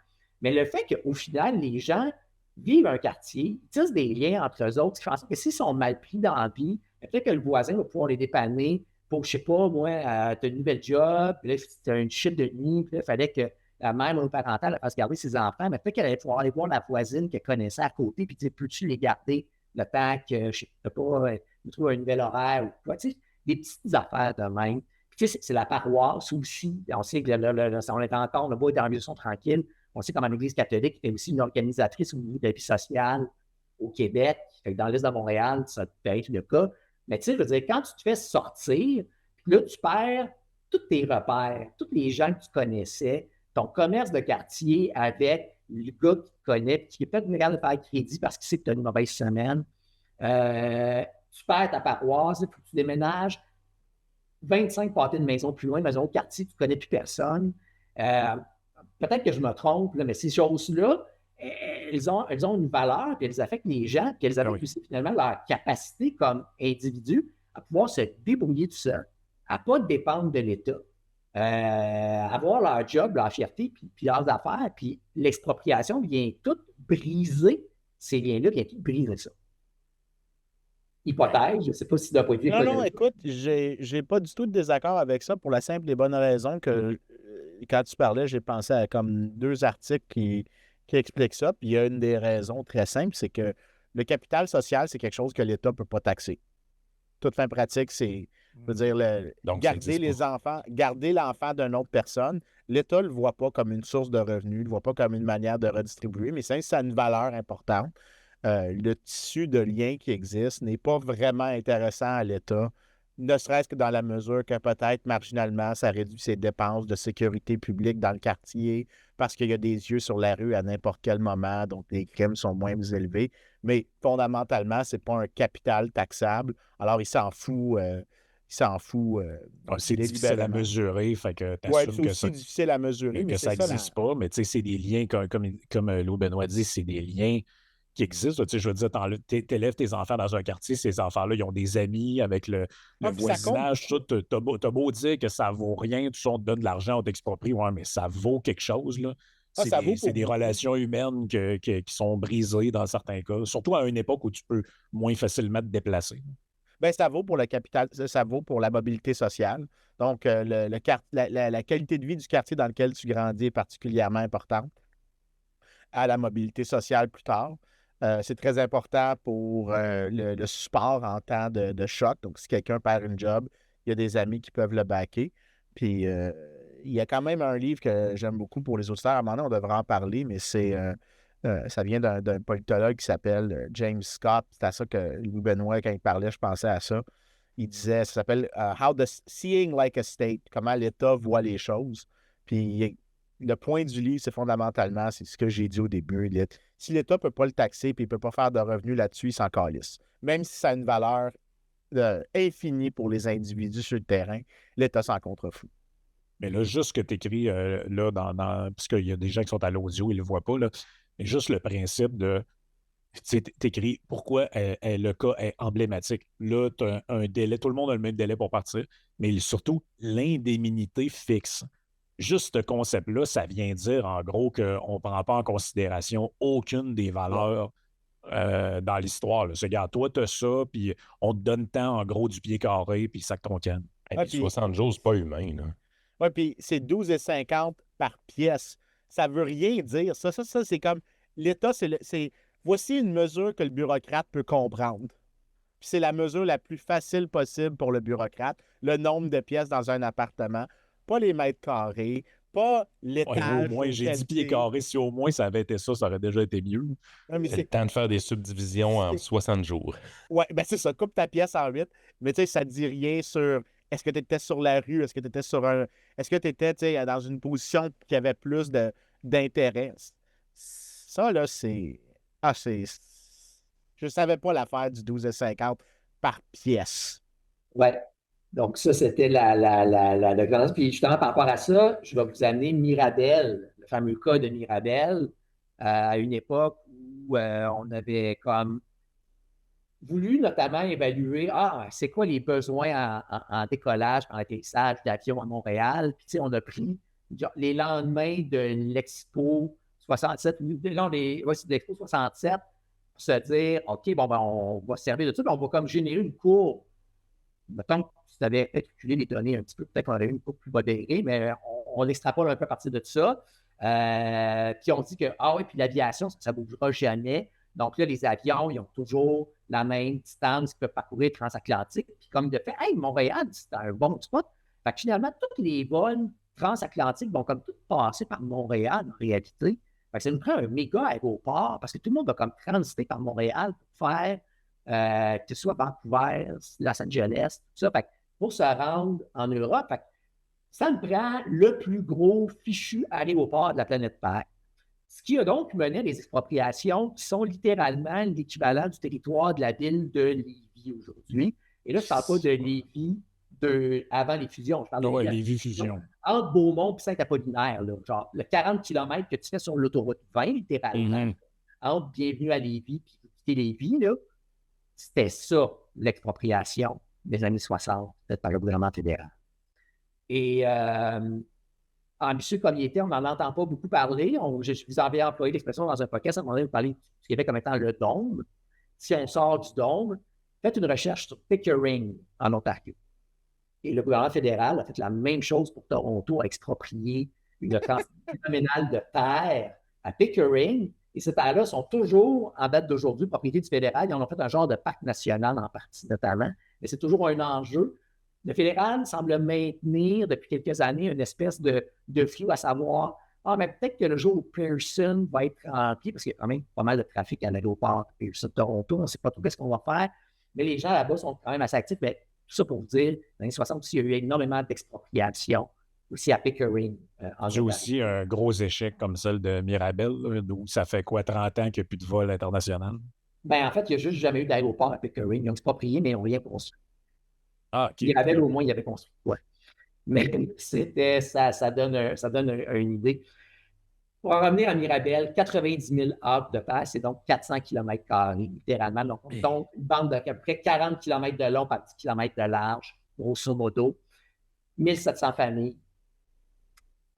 Mais le fait qu'au final, les gens vivent un quartier, ils tissent des liens entre eux autres, qui font en sorte que s'ils sont mal pris dans la vie, peut-être que le voisin va pouvoir les dépanner pour, je sais pas, moi, tu as une nouvelle job, puis là, tu as une chute de nuit, puis là, il fallait que la mère monoparentale fasse garder ses enfants, mais peut-être qu'elle allait pouvoir aller voir la voisine qu'elle connaissait à côté, puis dire, peux-tu les garder le temps que, je sais pas, tu trouves un nouvel horaire ou quoi, tu sais, des petites affaires de même. Puis, tu sais, c'est la paroisse aussi. On sait que on est encore, le bois est dans l'organisation tranquille. On sait comment l'Église catholique est aussi une organisatrice au niveau de la vie sociale au Québec. Fait que dans l'Est de Montréal, ça peut être le cas. Mais tu sais, je veux dire, quand tu te fais sortir, puis là, tu perds tous tes repères, tous les gens que tu connaissais, ton commerce de quartier avec le gars qui te connaît, qui est peut-être capable de faire crédit parce qu'il sait que tu as une mauvaise semaine. Tu perds ta paroisse, il faut que tu déménages 25 pâtés de maison plus loin, dans un autre quartier, tu ne connais plus personne. Peut-être que je me trompe, là, mais ces choses-là, elles ont une valeur, puis elles affectent les gens, puis elles affectent aussi finalement leur capacité comme individu à pouvoir se débrouiller tout seul, à ne pas dépendre de l'État, avoir leur job, leur fierté, puis leurs affaires, puis l'expropriation vient tout briser ces liens-là, vient tout briser ça. Hypothèse, je ne sais pas si d'un point de vue Non, écoute, j'ai pas du tout de désaccord avec ça pour la simple et bonne raison que quand tu parlais, j'ai pensé à comme 2 articles qui expliquent ça. Puis il y a une des raisons très simples, c'est que le capital social, c'est quelque chose que l'État ne peut pas taxer. Toute fin pratique, c'est, je veux dire, Donc, ça garder existe les pas. enfants, garder l'enfant d'une autre personne. L'État ne le voit pas comme une source de revenus, ne le voit pas comme une manière de redistribuer, mais ça a une valeur importante. Le tissu de liens qui existe n'est pas vraiment intéressant à l'État, ne serait-ce que dans la mesure que peut-être marginalement, ça réduit ses dépenses de sécurité publique dans le quartier parce qu'il y a des yeux sur la rue à n'importe quel moment, donc les crimes sont moins élevés. Mais fondamentalement, ce n'est pas un capital taxable. Alors, il s'en fout. C'est difficile à mesurer, fait que tu Oui, assumes c'est que aussi difficile à mesurer, mais que ça c'est ça. n'existe pas, mais tu sais, c'est des liens, comme Louis Benoît dit, c'est des liens qui existent. Tu sais, je veux dire, t'élèves tes enfants dans un quartier, ces enfants-là, ils ont des amis avec le puis ça compte. voisinage, tout. T'as beau dire que ça vaut rien, tout ça, on te donne de l'argent, on t'exproprie, ouais, mais ça vaut quelque chose, là. C'est Ça vaut des, pour des beaucoup. relations humaines qui sont brisées dans certains cas, surtout à une époque où tu peux moins facilement te déplacer. Bien, ça vaut pour le capital, ça vaut pour la mobilité sociale. Donc, la qualité de vie du quartier dans lequel tu grandis est particulièrement importante à la mobilité sociale plus tard. C'est très important pour le support en temps de choc. Donc, si quelqu'un perd une job, il y a des amis qui peuvent le backer. Puis, il y a quand même un livre que j'aime beaucoup pour les auditeurs. À un moment donné, on devrait en parler, mais ça vient d'un politologue qui s'appelle James Scott. C'est à ça que Louis Benoît, quand il parlait, je pensais à ça. Il disait, ça s'appelle Seeing Like a State, comment l'État voit les choses. Puis, le point du livre, c'est fondamentalement, c'est ce que j'ai dit au début. Si l'État ne peut pas le taxer et il ne peut pas faire de revenus là-dessus, il s'en calisse. Même si ça a une valeur infinie pour les individus sur le terrain, l'État s'en contrefout. Mais là, juste ce que tu écris là, parce qu'il y a des gens qui sont à l'audio, ils ne le voient pas, là, mais juste le principe de. Tu écris pourquoi le cas est emblématique. Là, tu as un délai, tout le monde a le même délai pour partir, mais surtout l'indemnité fixe. Juste ce concept-là, ça vient dire en gros qu'on ne prend pas en considération aucune des valeurs dans l'histoire. C'est regarde, toi, tu as ça, puis on te donne tant en gros du pied carré, puis sac ton canne. Hey, puis 60 jours, c'est pas humain, là. Oui, puis c'est 12,50 par pièce. Ça ne veut rien dire. Ça c'est comme l'État, voici une mesure que le bureaucrate peut comprendre. Puis c'est la mesure la plus facile possible pour le bureaucrate, le nombre de pièces dans un appartement, pas les mètres carrés, pas l'étage. Au moins, j'ai dit pieds carrés. Si au moins ça avait été ça, ça aurait déjà été mieux. C'est le temps de faire des subdivisions en 60 jours. Oui, ben c'est ça. Coupe ta pièce en 8. Mais tu sais, ça ne dit rien sur est-ce que tu étais sur la rue, est-ce que tu étais dans une position qui avait plus d'intérêt. Ça, là, c'est... Ah, je ne savais pas l'affaire du 12,50 par pièce. Ouais. Donc, ça, c'était la différence. Puis, justement, par rapport à ça, je vais vous amener Mirabel, le fameux cas de Mirabel, à une époque où on avait comme voulu notamment évaluer, c'est quoi les besoins en décollage, en atterrissage d'avion à Montréal. Puis, tu sais, on a pris les lendemains de l'Expo 67, c'est de l'Expo 67, pour se dire, OK, bon, ben, on va se servir de ça, puis on va comme générer une courbe. Mettons que si tu avais calculé les données un petit peu, peut-être qu'on aurait eu une courbe plus modérée, mais on extrapole un peu à partir de ça. Puis on dit que, oui, puis l'aviation, ça ne bougera jamais. Donc là, les avions, ils ont toujours la même distance qu'ils peuvent parcourir transatlantique. Puis comme de fait, hey, Montréal, c'est un bon spot. Fait que finalement, tous les vols transatlantiques vont comme tout passer par Montréal en réalité. Fait que ça nous prend un méga aéroport parce que tout le monde va comme transiter par Montréal pour faire que ce soit Vancouver, Los Angeles, tout ça. Fait que pour se rendre en Europe, fait que ça me prend le plus gros fichu aéroport de la planète Terre. Ce qui a donc mené à des expropriations qui sont littéralement l'équivalent du territoire de la ville de Lévis aujourd'hui. Et là, je ne parle pas de Lévis avant les fusions. Je parle de Lévis fusion. Entre Beaumont et Saint-Apollinaire, là, genre le 40 km que tu fais sur l'autoroute 20, littéralement, entre Bienvenue à Lévis et quitter Lévis, là, c'était ça, l'expropriation des années 60, faite par le gouvernement fédéral. Et ambitieux comme il était, on n'en entend pas beaucoup parler. Je vous avais employé l'expression dans un podcast, à un moment donné, vous parlez de ce Québec comme étant le dôme. Si on sort du dôme, faites une recherche sur Pickering, en Ontario. Et le gouvernement fédéral a fait la même chose pour Toronto, a exproprié une quantité phénoménale de terre à Pickering. Et ces terres-là sont toujours, en date d'aujourd'hui, propriété du fédéral. Ils en ont fait un genre de parc national en partie, notamment. Mais c'est toujours un enjeu. Le fédéral semble maintenir depuis quelques années une espèce de flou à savoir, mais peut-être que le jour où Pearson va être rempli, parce qu'il y a quand même pas mal de trafic à l'aéroport Pearson-Toronto, on ne sait pas trop ce qu'on va faire, mais les gens là-bas sont quand même assez actifs. Mais tout ça pour vous dire, dans les années 60 aussi, il y a eu énormément d'expropriations, aussi à Pickering. J'ai aussi un gros échec comme celle de Mirabel, où ça fait quoi, 30 ans qu'il n'y a plus de vol international? Ben, en fait, il n'y a juste jamais eu d'aéroport à Pickering. Ils ont exproprié, mais ils n'ont rien construit. Ah, OK. Mirabel, au moins, il avait construit. Ouais. Mais c'était, ça donne une idée. Pour en revenir à Mirabel, 90 000 acres de terre, c'est donc 400 km², littéralement. Donc, une bande d'à peu près 40 km de long par 10 km de large, grosso modo. 1700 familles.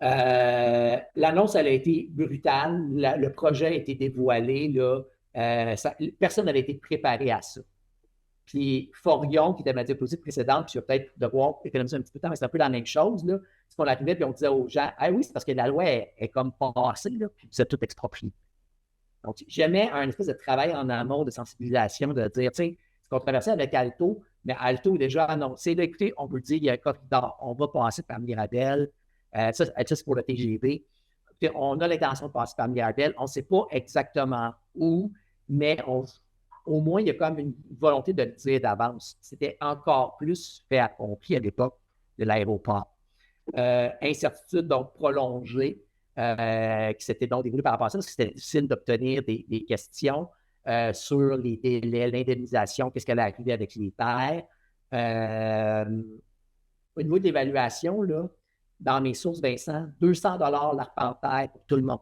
L'annonce, elle a été brutale. Le projet a été dévoilé. Là, personne n'avait été préparé à ça. Puis Forion, qui était ma diapositive précédente, puis je vais peut-être devoir économiser un petit peu de temps, mais c'est un peu la même chose. Là. C'est qu'on arrivait, puis on disait aux gens, oui, c'est parce que la loi est comme passée, là, puis vous êtes tout exproprié. Donc, j'aimais un espèce de travail en amont de sensibilisation, de dire, tu sais, ce qu'on traversait avec Alto, mais Alto est déjà annoncé. Là, écoutez, on peut dire, il y a un corridor, on va passer par Mirabel. Ça, c'est pour le TGV. Puis, on a l'intention de passer par Mirabel. On ne sait pas exactement où, mais au moins, il y a comme une volonté de le dire d'avance. C'était encore plus fait accompli à l'époque de l'aéroport. Incertitude donc prolongée qui s'était donc déroulée par rapport à ça, parce que c'était difficile d'obtenir des questions sur les délais, l'indemnisation, qu'est-ce qu'elle arrivait avec les terres. Au niveau de l'évaluation, là, dans mes sources, Vincent, 200 $ l'arpentaire pour tout le monde.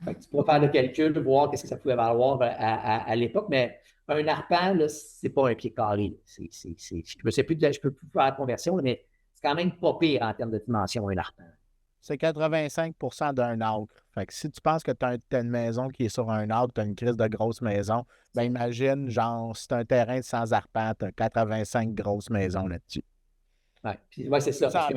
Fait que tu pourras faire le calcul, voir qu'est-ce que ça pouvait valoir à l'époque, mais un arpent, ce n'est pas un pied carré. Je ne peux plus faire la conversion, mais c'est quand même pas pire en termes de dimension, un arpent. C'est 85 % d'un acre. Fait que si tu penses que tu as une maison qui est sur un acre, tu as une crise de grosse maison, ben imagine, genre, si tu as un terrain de 100 arpents, tu as 85 grosses maisons là-dessus. Oui, c'est ça. Parce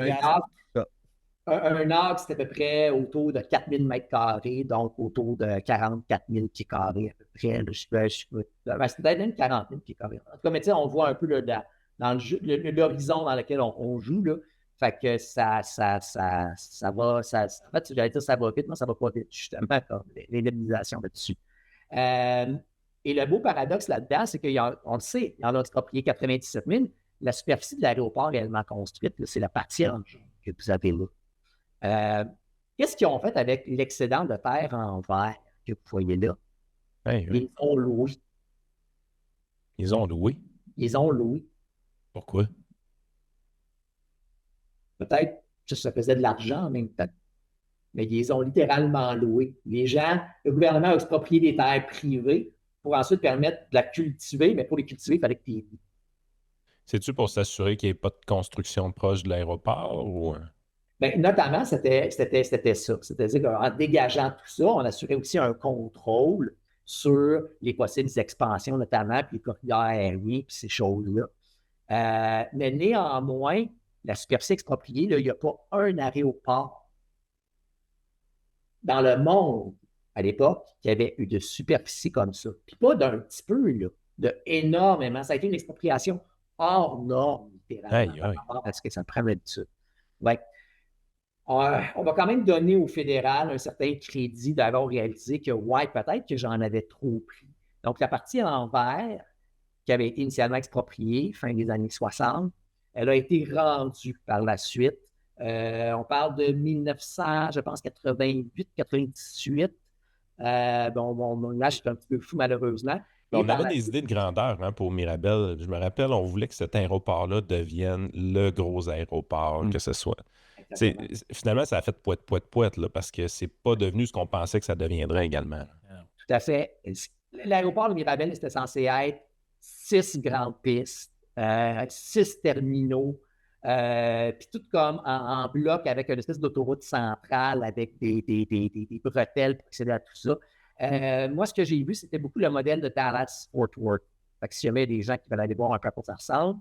un acre, c'est à peu près autour de 4000 m², donc autour de 44 000 pieds carrés à peu près. C'est peut-être même 40 000 pieds carrés. En tout cas, mais tu sais, on voit un peu dans l'horizon dans lequel on joue. Là. Fait que ça va. En fait, j'allais dire ça va vite, mais ça va pas vite, justement, l'indemnisation là-dessus. Et le beau paradoxe là-dedans, c'est qu'on le sait, il y en a exproprié 97 000. La superficie de l'aéroport réellement construite, là, c'est la partie en jaune que vous avez là. Qu'est-ce qu'ils ont fait avec l'excédent de terre en verre que vous voyez là? Hey, oui. Ils ont loué. Ils ont loué. Ils ont loué. Pourquoi? Peut-être que ça faisait de l'argent en même temps. Mais ils ont littéralement loué. Les gens, le gouvernement a exproprié des terres privées pour ensuite permettre de la cultiver, mais pour les cultiver, il fallait que tu loues. C'est-tu pour s'assurer qu'il n'y ait pas de construction proche de l'aéroport ou... Bien, notamment, c'était ça. C'est-à-dire qu'en dégageant tout ça, on assurait aussi un contrôle sur les possibles expansions, notamment, puis les corridors aériens, puis ces choses-là. Mais néanmoins, la superficie expropriée, là, il n'y a pas un aéroport dans le monde à l'époque qui avait eu de superficie comme ça. Puis pas d'un petit peu, là, de énormément. Ça a été une expropriation hors norme, littéralement, Aïe, par aïe. rapport à ce que ça prend d'habitude. Ouais. On va quand même donner au fédéral un certain crédit d'avoir réalisé que, ouais, peut-être que j'en avais trop pris. Donc, la partie en vert, qui avait été initialement expropriée, fin des années 60, elle a été rendue par la suite. On parle de 1900, je pense, 88, 98. Mon âge est un petit peu fou, malheureusement. Mais Et on par avait la des suite, idées de grandeur hein, pour Mirabel. Je me rappelle, on voulait que cet aéroport-là devienne le gros aéroport, que ce soit. exactement. Finalement, ça a fait poète, là, parce que c'est pas devenu ce qu'on pensait que ça deviendrait également. Là. Tout à fait. L'aéroport de Mirabel, c'était censé être 6 grandes pistes, 6 terminaux, puis tout comme en bloc avec une espèce d'autoroute centrale avec des bretelles pour accéder à tout ça. Moi, ce que j'ai vu, c'était beaucoup le modèle de Dallas-Fort Worth. Fait que si jamais il y a des gens qui veulent aller voir un peu à quoi ça ressemble,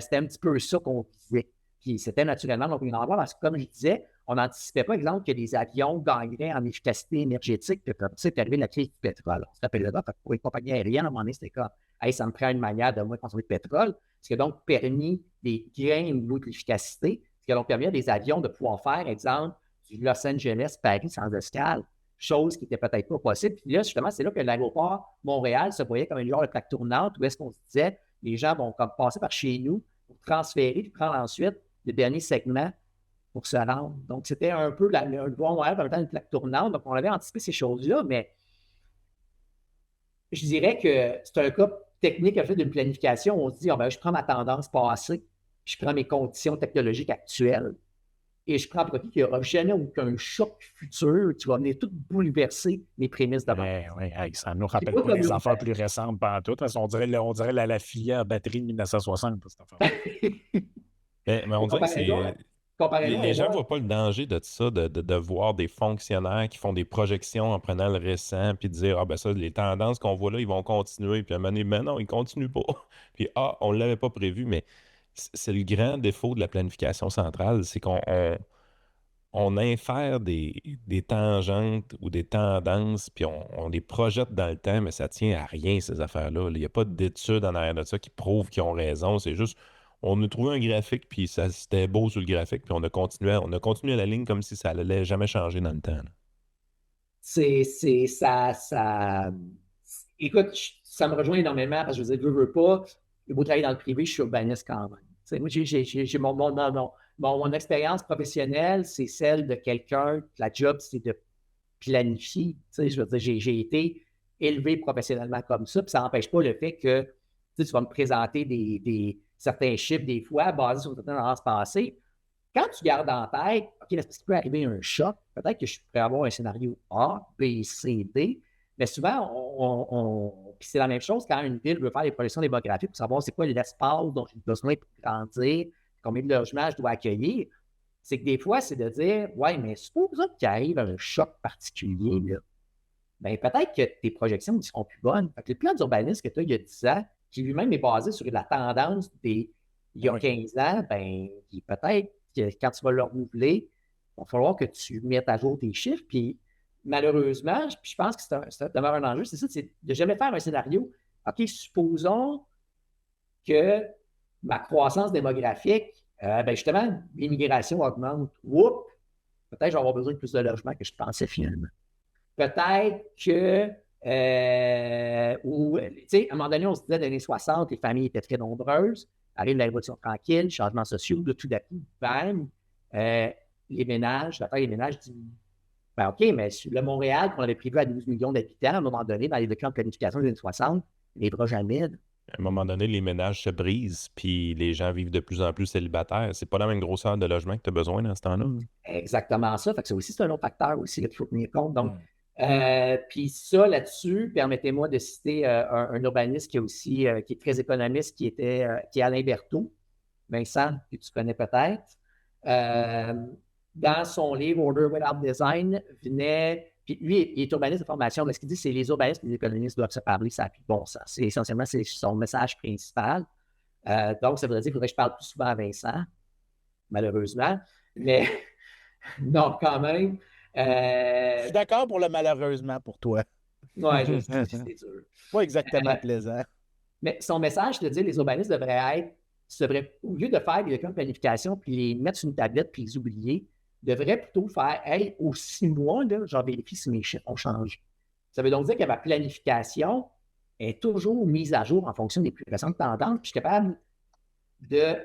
c'était un petit peu ça qu'on visait. Puis c'était naturellement donc un endroit parce que, comme je disais, on n'anticipait pas, exemple, que les avions gagneraient en efficacité énergétique. Puis comme ça, c'est arrivé la crise du pétrole. On se rappellera, pour les compagnies aériennes, à un moment donné, c'était comme, hey, ça me prend une manière de moins consommer de pétrole. Ce qui a donc permis des gains au niveau de l'efficacité, ce qui a donc permis à des avions de pouvoir faire, exemple, du Los Angeles-Paris sans escale, chose qui n'était peut-être pas possible. Puis là, justement, c'est là que l'aéroport Montréal se voyait comme une genre de plaque tournante où est-ce qu'on se disait, les gens vont comme passer par chez nous pour transférer, puis prendre ensuite le dernier segment pour se rendre. Donc, c'était un peu le Bois Montréal en même temps une plaque tournante. Donc, on avait anticipé ces choses-là, mais je dirais que c'est un cas technique à fait d'une planification. On se dit, je prends ma tendance passée, je prends mes conditions technologiques actuelles et je prends pour acquis qu'il n'y aura jamais aucun choc futur qui va venir tout bouleverser mes prémices de base. Oui, ça ne nous rappelle pas pas comme les le- affaires plus récentes pendant tout. On dirait la filière batterie de 1960, cette affaire. Mais on dirait que c'est. Comparaison Les est gens ne bonne. voient pas le danger de ça, de voir des fonctionnaires qui font des projections en prenant le récent, puis de dire, ah ben ça, les tendances qu'on voit là, ils vont continuer, puis à un moment donné, ben non, ils ne continuent pas. Puis, on ne l'avait pas prévu, mais c'est le grand défaut de la planification centrale, c'est qu'on infère des tangentes ou des tendances, puis on les projette dans le temps, mais ça tient à rien, ces affaires-là. Il n'y a pas d'études en arrière de ça qui prouvent qu'ils ont raison. C'est juste, on a trouvé un graphique, puis ça c'était beau sur le graphique, puis on a continué la ligne comme si ça n'allait jamais changer dans le temps. Là. C'est écoute, ça me rejoint énormément parce que je veux pas, j'ai beau travailler dans le privé, je suis urbaniste quand même. T'sais, moi, j'ai mon expérience professionnelle, c'est celle de quelqu'un, la job, c'est de planifier. Je veux dire, j'ai été élevé professionnellement comme ça, puis ça n'empêche pas le fait que tu vas me présenter certains chiffres des fois basés sur certaines tendances passées. Quand tu gardes en tête, OK, est-ce qu'il peut arriver un choc? Peut-être que je pourrais avoir un scénario A, B, C, D, mais souvent, puis c'est la même chose quand une ville veut faire des projections démographiques pour savoir c'est quoi l'espace dont j'ai besoin pour grandir, combien de logements je dois accueillir. C'est que des fois, c'est de dire, ouais, mais supposons qu'il arrive un choc particulier, là. Bien, peut-être que tes projections ne seront plus bonnes. Fait que le plan d'urbanisme que tu as il y a 10 ans, qui lui-même est basé sur la tendance il y a 15 ans, ben, peut-être que quand tu vas le renouveler, il va falloir que tu mettes à jour tes chiffres. Puis malheureusement, je pense que ça demeure un enjeu, c'est ça, c'est de ne jamais faire un scénario. OK, supposons que ma croissance démographique, ben justement, l'immigration augmente. Oups, peut-être que je vais avoir besoin de plus de logements que je pensais finalement. Peut-être que, tu sais, à un moment donné, on se disait dans les années 60, les familles étaient très nombreuses, arrive la révolution tranquille, changements sociaux, de tout d'un coup, bam, la taille des ménages diminue. Ben, OK, mais le Montréal, qu'on avait prévu à 12 millions d'habitants, à un moment donné, dans les documents de planification des années 60, les bras jamais. À un moment donné, les ménages se brisent, puis les gens vivent de plus en plus célibataires. C'est pas la même grosseur de logement que tu as besoin dans ce temps-là. Exactement ça. Fait que ça aussi, c'est un autre facteur aussi là, qu'il faut tenir compte. Donc, Hmm. puis ça, là-dessus, permettez-moi de citer un urbaniste qui est aussi qui est très économiste, qui est Alain Berthaud, Vincent, que tu connais peut-être. Dans son livre Order Without Design, puis lui, il est urbaniste de formation. Ce qu'il dit, c'est les urbanistes et les économistes doivent se parler, ça a plus de bon sens. C'est essentiellement c'est son message principal. Donc, ça voudrait dire qu'il faudrait que je parle plus souvent à Vincent, malheureusement. Mais non, quand même. Je suis d'accord pour le malheureusement pour toi. Ouais, c'est dur. Pas exactement plaisant. Mais son message de dire les urbanistes devraient, au lieu de faire des documents de planification puis les mettre sur une tablette puis les oublier, devraient plutôt faire, hey, aux 6 mois, là, j'en vérifie si mes chiffres ont changé. Ça veut donc dire que ma planification est toujours mise à jour en fonction des plus récentes tendances, puis je suis capable de,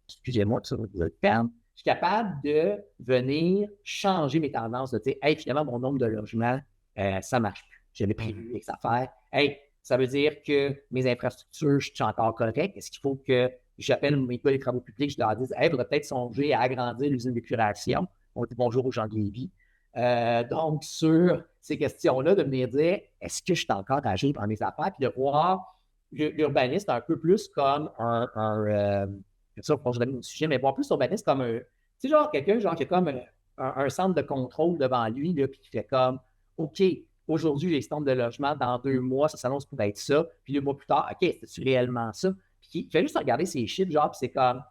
excusez-moi, ça va vous perdre, je suis capable de venir changer mes tendances, de dire, hey, finalement, mon nombre de logements, ça ne marche plus. J'avais prévu X affaires. Hey, ça veut dire que mes infrastructures, je suis encore correct. Est-ce qu'il faut que j'appelle mes gars des travaux publics, je leur dise, hey, il faudrait peut-être songer à agrandir l'usine d'épuration. On dit bonjour aux gens de Lévis. Donc, sur ces questions-là, de venir dire, est-ce que je suis encore agi par mes affaires, puis de voir l'urbaniste un peu plus comme ça, je donne le sujet, mais voir plus l'urbaniste comme un, tu sais, genre quelqu'un qui a comme un centre de contrôle devant lui, là, puis qui fait comme, OK, aujourd'hui, j'ai ce nombre de logements, dans 2 mois, ça s'annonce pour être ça, puis 2 mois plus tard, OK, c'est-tu réellement ça? Puis il fait juste regarder ces chiffres, genre, puis c'est comme,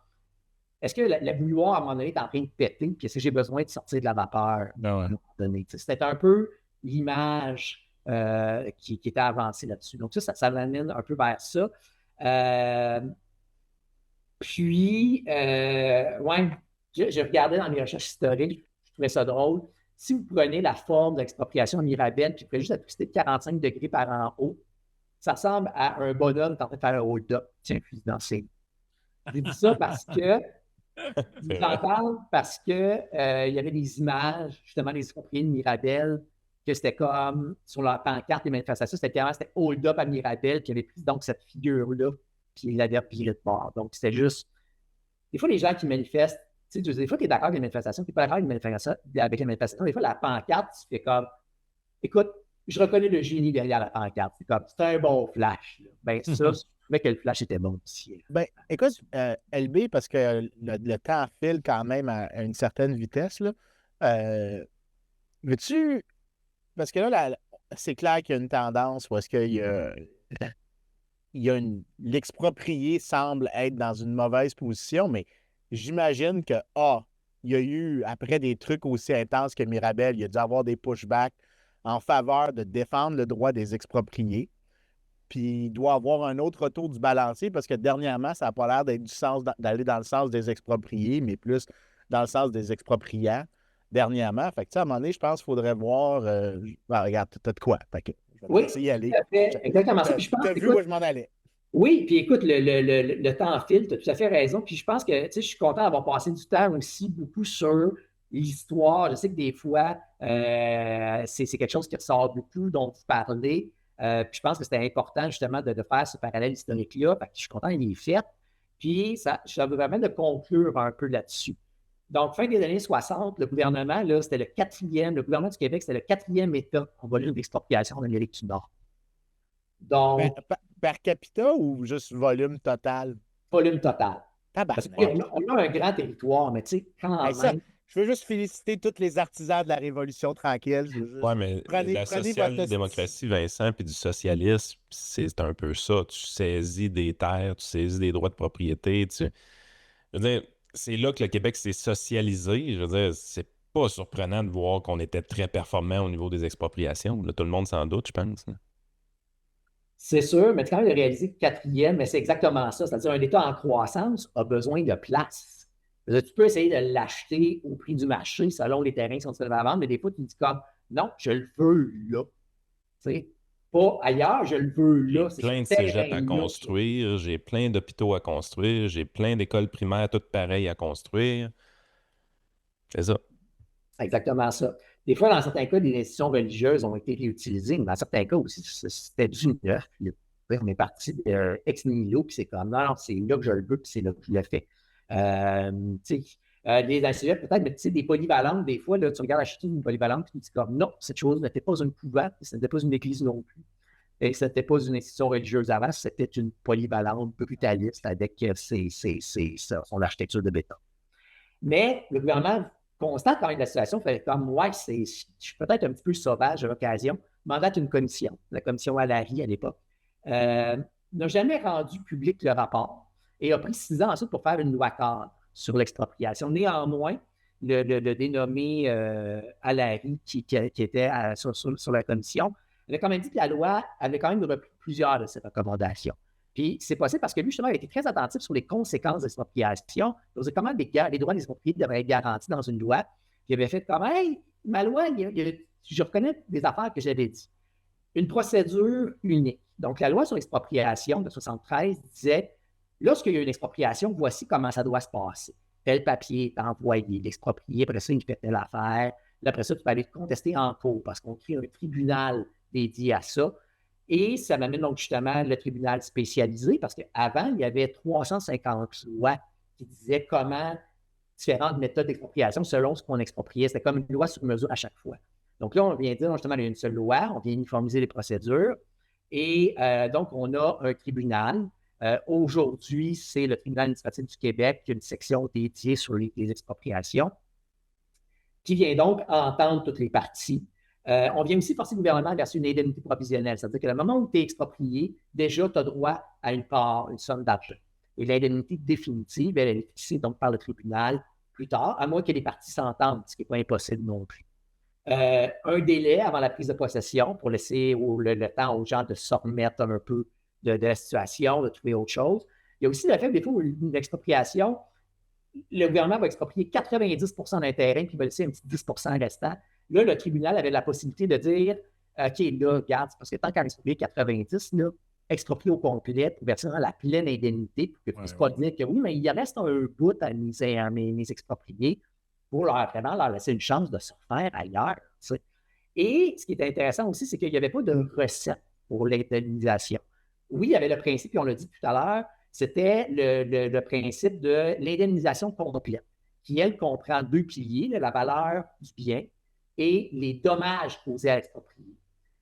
est-ce que la bouilloire, à un moment donné, est en train de péter, puis est-ce que j'ai besoin de sortir de la vapeur à un moment donné? C'était un peu l'image qui était avancée là-dessus. Donc ça m'amène un peu vers ça. Puis, ouais, je regardais dans mes recherches historiques, je trouvais ça drôle. Si vous prenez la forme d'expropriation en Mirabel, puis vous prenez juste la toxicité de 45 degrés par en haut, ça ressemble à un bonhomme qui est en train de faire un hold-up. Tiens, fusil dans ses. J'ai dit ça parce que, j'en parle parce que il y avait des images, justement, des expropriés de Mirabel, que c'était comme, sur leur pancarte des manifestations, c'était clairement, c'était hold-up à Mirabel, qui avait pris donc cette figure-là, puis il l'avait repiré de bord. Donc, c'était juste. Des fois, les gens qui manifestent, tu sais, des fois, tu es d'accord avec les manifestations, tu n'es pas d'accord avec les manifestations. Des fois, la pancarte, tu fais comme, écoute, je reconnais le génie derrière la pancarte. C'est comme, c'est un bon flash. Ben, ça, je trouvais que le flash était bon aussi. Ben, écoute, LB, parce que le temps file quand même à une certaine vitesse, là. Veux-tu. Parce que là, c'est clair qu'il y a une tendance où est-ce qu'il y a. L'exproprié semble être dans une mauvaise position, mais j'imagine que, il y a eu, après des trucs aussi intenses que Mirabel, il y a dû avoir des pushbacks en faveur de défendre le droit des expropriés. Puis il doit avoir un autre retour du balancier parce que dernièrement, ça n'a pas l'air d'aller dans le sens des expropriés, mais plus dans le sens des expropriants dernièrement. Fait que, à un moment donné, je pense qu'il faudrait voir. Regarde, t'as de quoi? Fait que, je vais te laisser y aller. Tout à fait, exactement ça. Puis je pense, T'as vu où je m'en allais? Oui, puis écoute, le temps file, tu as tout à fait raison. Puis je pense que, tu sais, je suis content d'avoir passé du temps aussi beaucoup sur l'histoire. Je sais que des fois, c'est quelque chose qui ressort beaucoup, dont vous parlez. Puis je pense que c'était important justement de faire ce parallèle historique-là. Fait que je suis content qu'il est fait. Puis ça me permet de conclure un peu là-dessus. Donc, fin des années 60, le gouvernement, là, c'était le gouvernement du Québec, c'était le 4e État en volume d'expropriation en Amérique du Nord. Donc, par capita ou juste volume total? Volume total. Parce qu'on a un grand territoire, mais tu sais, quand même. Je veux juste féliciter tous les artisans de la Révolution tranquille. Oui, mais la social-démocratie, Vincent, puis du socialisme, c'est un peu ça. Tu saisis des terres, tu saisis des droits de propriété. Je veux dire, c'est là que le Québec s'est socialisé. Je veux dire, c'est pas surprenant de voir qu'on était très performant au niveau des expropriations. Là, tout le monde s'en doute, je pense. C'est sûr, mais tu as quand même réalisé que 4e, mais c'est exactement ça. C'est-à-dire, un État en croissance a besoin de place. Tu peux essayer de l'acheter au prix du marché selon les terrains qui sont disponibles à vendre, mais des fois, tu dis comme non, je le veux là. Tu sais, pas ailleurs, je le veux là. J'ai plein de cégeps à construire, j'ai plein d'hôpitaux à construire, j'ai plein d'écoles primaires toutes pareilles à construire. C'est ça. C'est exactement ça. Des fois, dans certains cas, des institutions religieuses ont été réutilisées, mais dans certains cas aussi, c'était du neuf. On est parti de ex nihilo, puis c'est comme, non, c'est là que je le veux, puis c'est là que je le fais. Les institutions, peut-être, mais tu sais, des polyvalentes, des fois, là, tu regardes acheter une polyvalente, puis tu dis comme, non, cette chose n'était pas une couverte, ce n'était pas une église non plus. Et ce n'était pas une institution religieuse avant, c'était une polyvalente brutaliste avec son architecture de béton. Mais le gouvernement constate quand même la situation, fait comme, ouais, je suis peut-être un petit peu sauvage à l'occasion, mandate une commission, la commission Allary à l'époque, n'a jamais rendu public le rapport et a pris 6 ans ensuite pour faire une loi cadre sur l'expropriation. Néanmoins, le dénommé Allary, qui était sur la commission, avait quand même dit que la loi avait quand même repris plusieurs de ses recommandations. Puis c'est possible parce que lui, justement, il était très attentif sur les conséquences de l'expropriation. Il disait comment les droits des propriétaires devraient être garantis dans une loi. Puis il avait fait comme, hey, ma loi, je reconnais des affaires que j'avais dit. Une procédure unique. Donc, la loi sur l'expropriation de 1973 disait, lorsqu'il y a une expropriation, voici comment ça doit se passer. Tel papier est envoyé, l'exproprié, après ça, il fait telle affaire. Là, après ça, tu peux aller te contester en cours parce qu'on crée un tribunal dédié à ça. Et ça m'amène donc justement le tribunal spécialisé parce qu'avant, il y avait 350 lois qui disaient comment différentes méthodes d'expropriation selon ce qu'on expropriait. C'était comme une loi sur mesure à chaque fois. Donc là, on vient dire justement, il y a une seule loi, on vient uniformiser les procédures. Et donc, on a un tribunal. Aujourd'hui, c'est le tribunal administratif du Québec qui a une section dédiée sur les expropriations qui vient donc entendre toutes les parties. On vient aussi forcer le gouvernement à verser une indemnité provisionnelle. C'est-à-dire qu'à le moment où tu es exproprié, déjà, tu as droit à une part, une somme d'argent. Et l'indemnité définitive, elle est fixée donc par le tribunal plus tard, à moins que les parties s'entendent, ce qui n'est pas impossible non plus. Un délai avant la prise de possession pour laisser le temps aux gens de se remettre un peu de la situation, de trouver autre chose. Il y a aussi le fait que des fois, une expropriation, le gouvernement va exproprier 90% d'un terrain, puis il va laisser un petit 10% restant. Là, le tribunal avait la possibilité de dire, OK, là, regarde, parce que tant qu'à exproprier 90, là, exproprier au complet pour verser la pleine indemnité, pour que tu ne puisses pas dire que oui, mais il reste un bout à mes expropriés pour vraiment leur laisser une chance de se refaire ailleurs. T'sais. Et ce qui est intéressant aussi, c'est qu'il n'y avait pas de recette pour l'indemnisation. Oui, il y avait le principe, puis on l'a dit tout à l'heure, c'était le principe de l'indemnisation complète, qui, elle, comprend 2 piliers, la valeur du bien et les dommages causés à l'exproprié.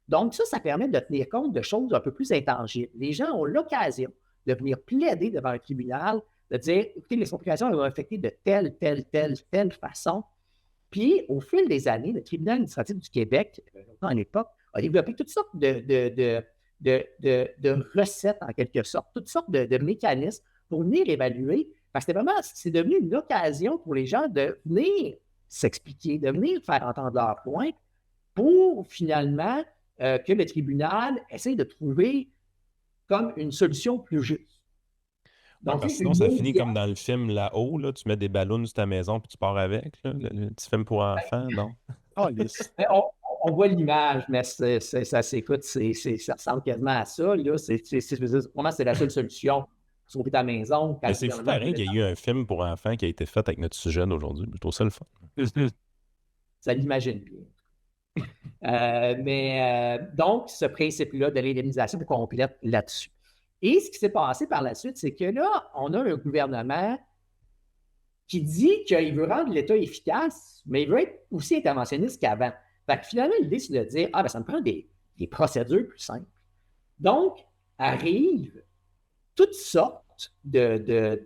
Donc, ça permet de tenir compte de choses un peu plus intangibles. Les gens ont l'occasion de venir plaider devant un tribunal, de dire, écoutez, l'expropriation va affecter de telle façon. Puis, au fil des années, le tribunal administratif du Québec, à l'époque, a développé toutes sortes de recettes, en quelque sorte, toutes sortes de mécanismes pour venir évaluer. Parce que c'est devenu une occasion pour les gens de venir s'expliquer, de venir faire entendre leurs points pour finalement que le tribunal essaye de trouver comme une solution plus juste. Donc, parce que sinon, ça finit comme dans le film Là-haut, là, tu mets des ballons sur ta maison puis tu pars avec, là, le petit film pour enfants, non? On voit l'image, mais ça s'écoute, ça ressemble quasiment à ça. Là. Pour moi, c'est la seule solution pour sauver ta maison. Mais c'est fou pareil qu'il y a eu un film pour enfants qui a été fait avec notre sujet d'aujourd'hui. Je trouve ça le fun. Ça l'imagine bien. Donc, ce principe-là de l'indemnisation complète là-dessus. Et ce qui s'est passé par la suite, c'est que là, on a un gouvernement qui dit qu'il veut rendre l'État efficace, mais il veut être aussi interventionniste qu'avant. Fait que finalement, l'idée, c'est de dire, ça me prend des procédures plus simples. Donc, arrivent toutes sortes de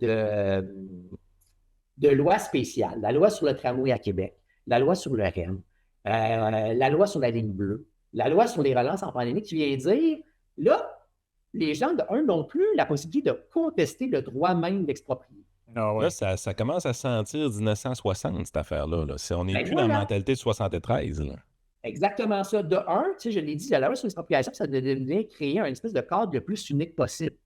lois spéciales. La loi sur le tramway à Québec, la loi sur le REM, la loi sur la ligne bleue, la loi sur les relances en pandémie qui vient dire, là, les gens, n'ont plus la possibilité de contester le droit même d'exproprier. Là, ça commence à sentir 1960, cette affaire-là. Là. On n'est plus dans la mentalité de 73. Là. Exactement ça. De un, je l'ai dit, la loi sur l'expropriation, ça devait créer un espèce de cadre le plus unique possible.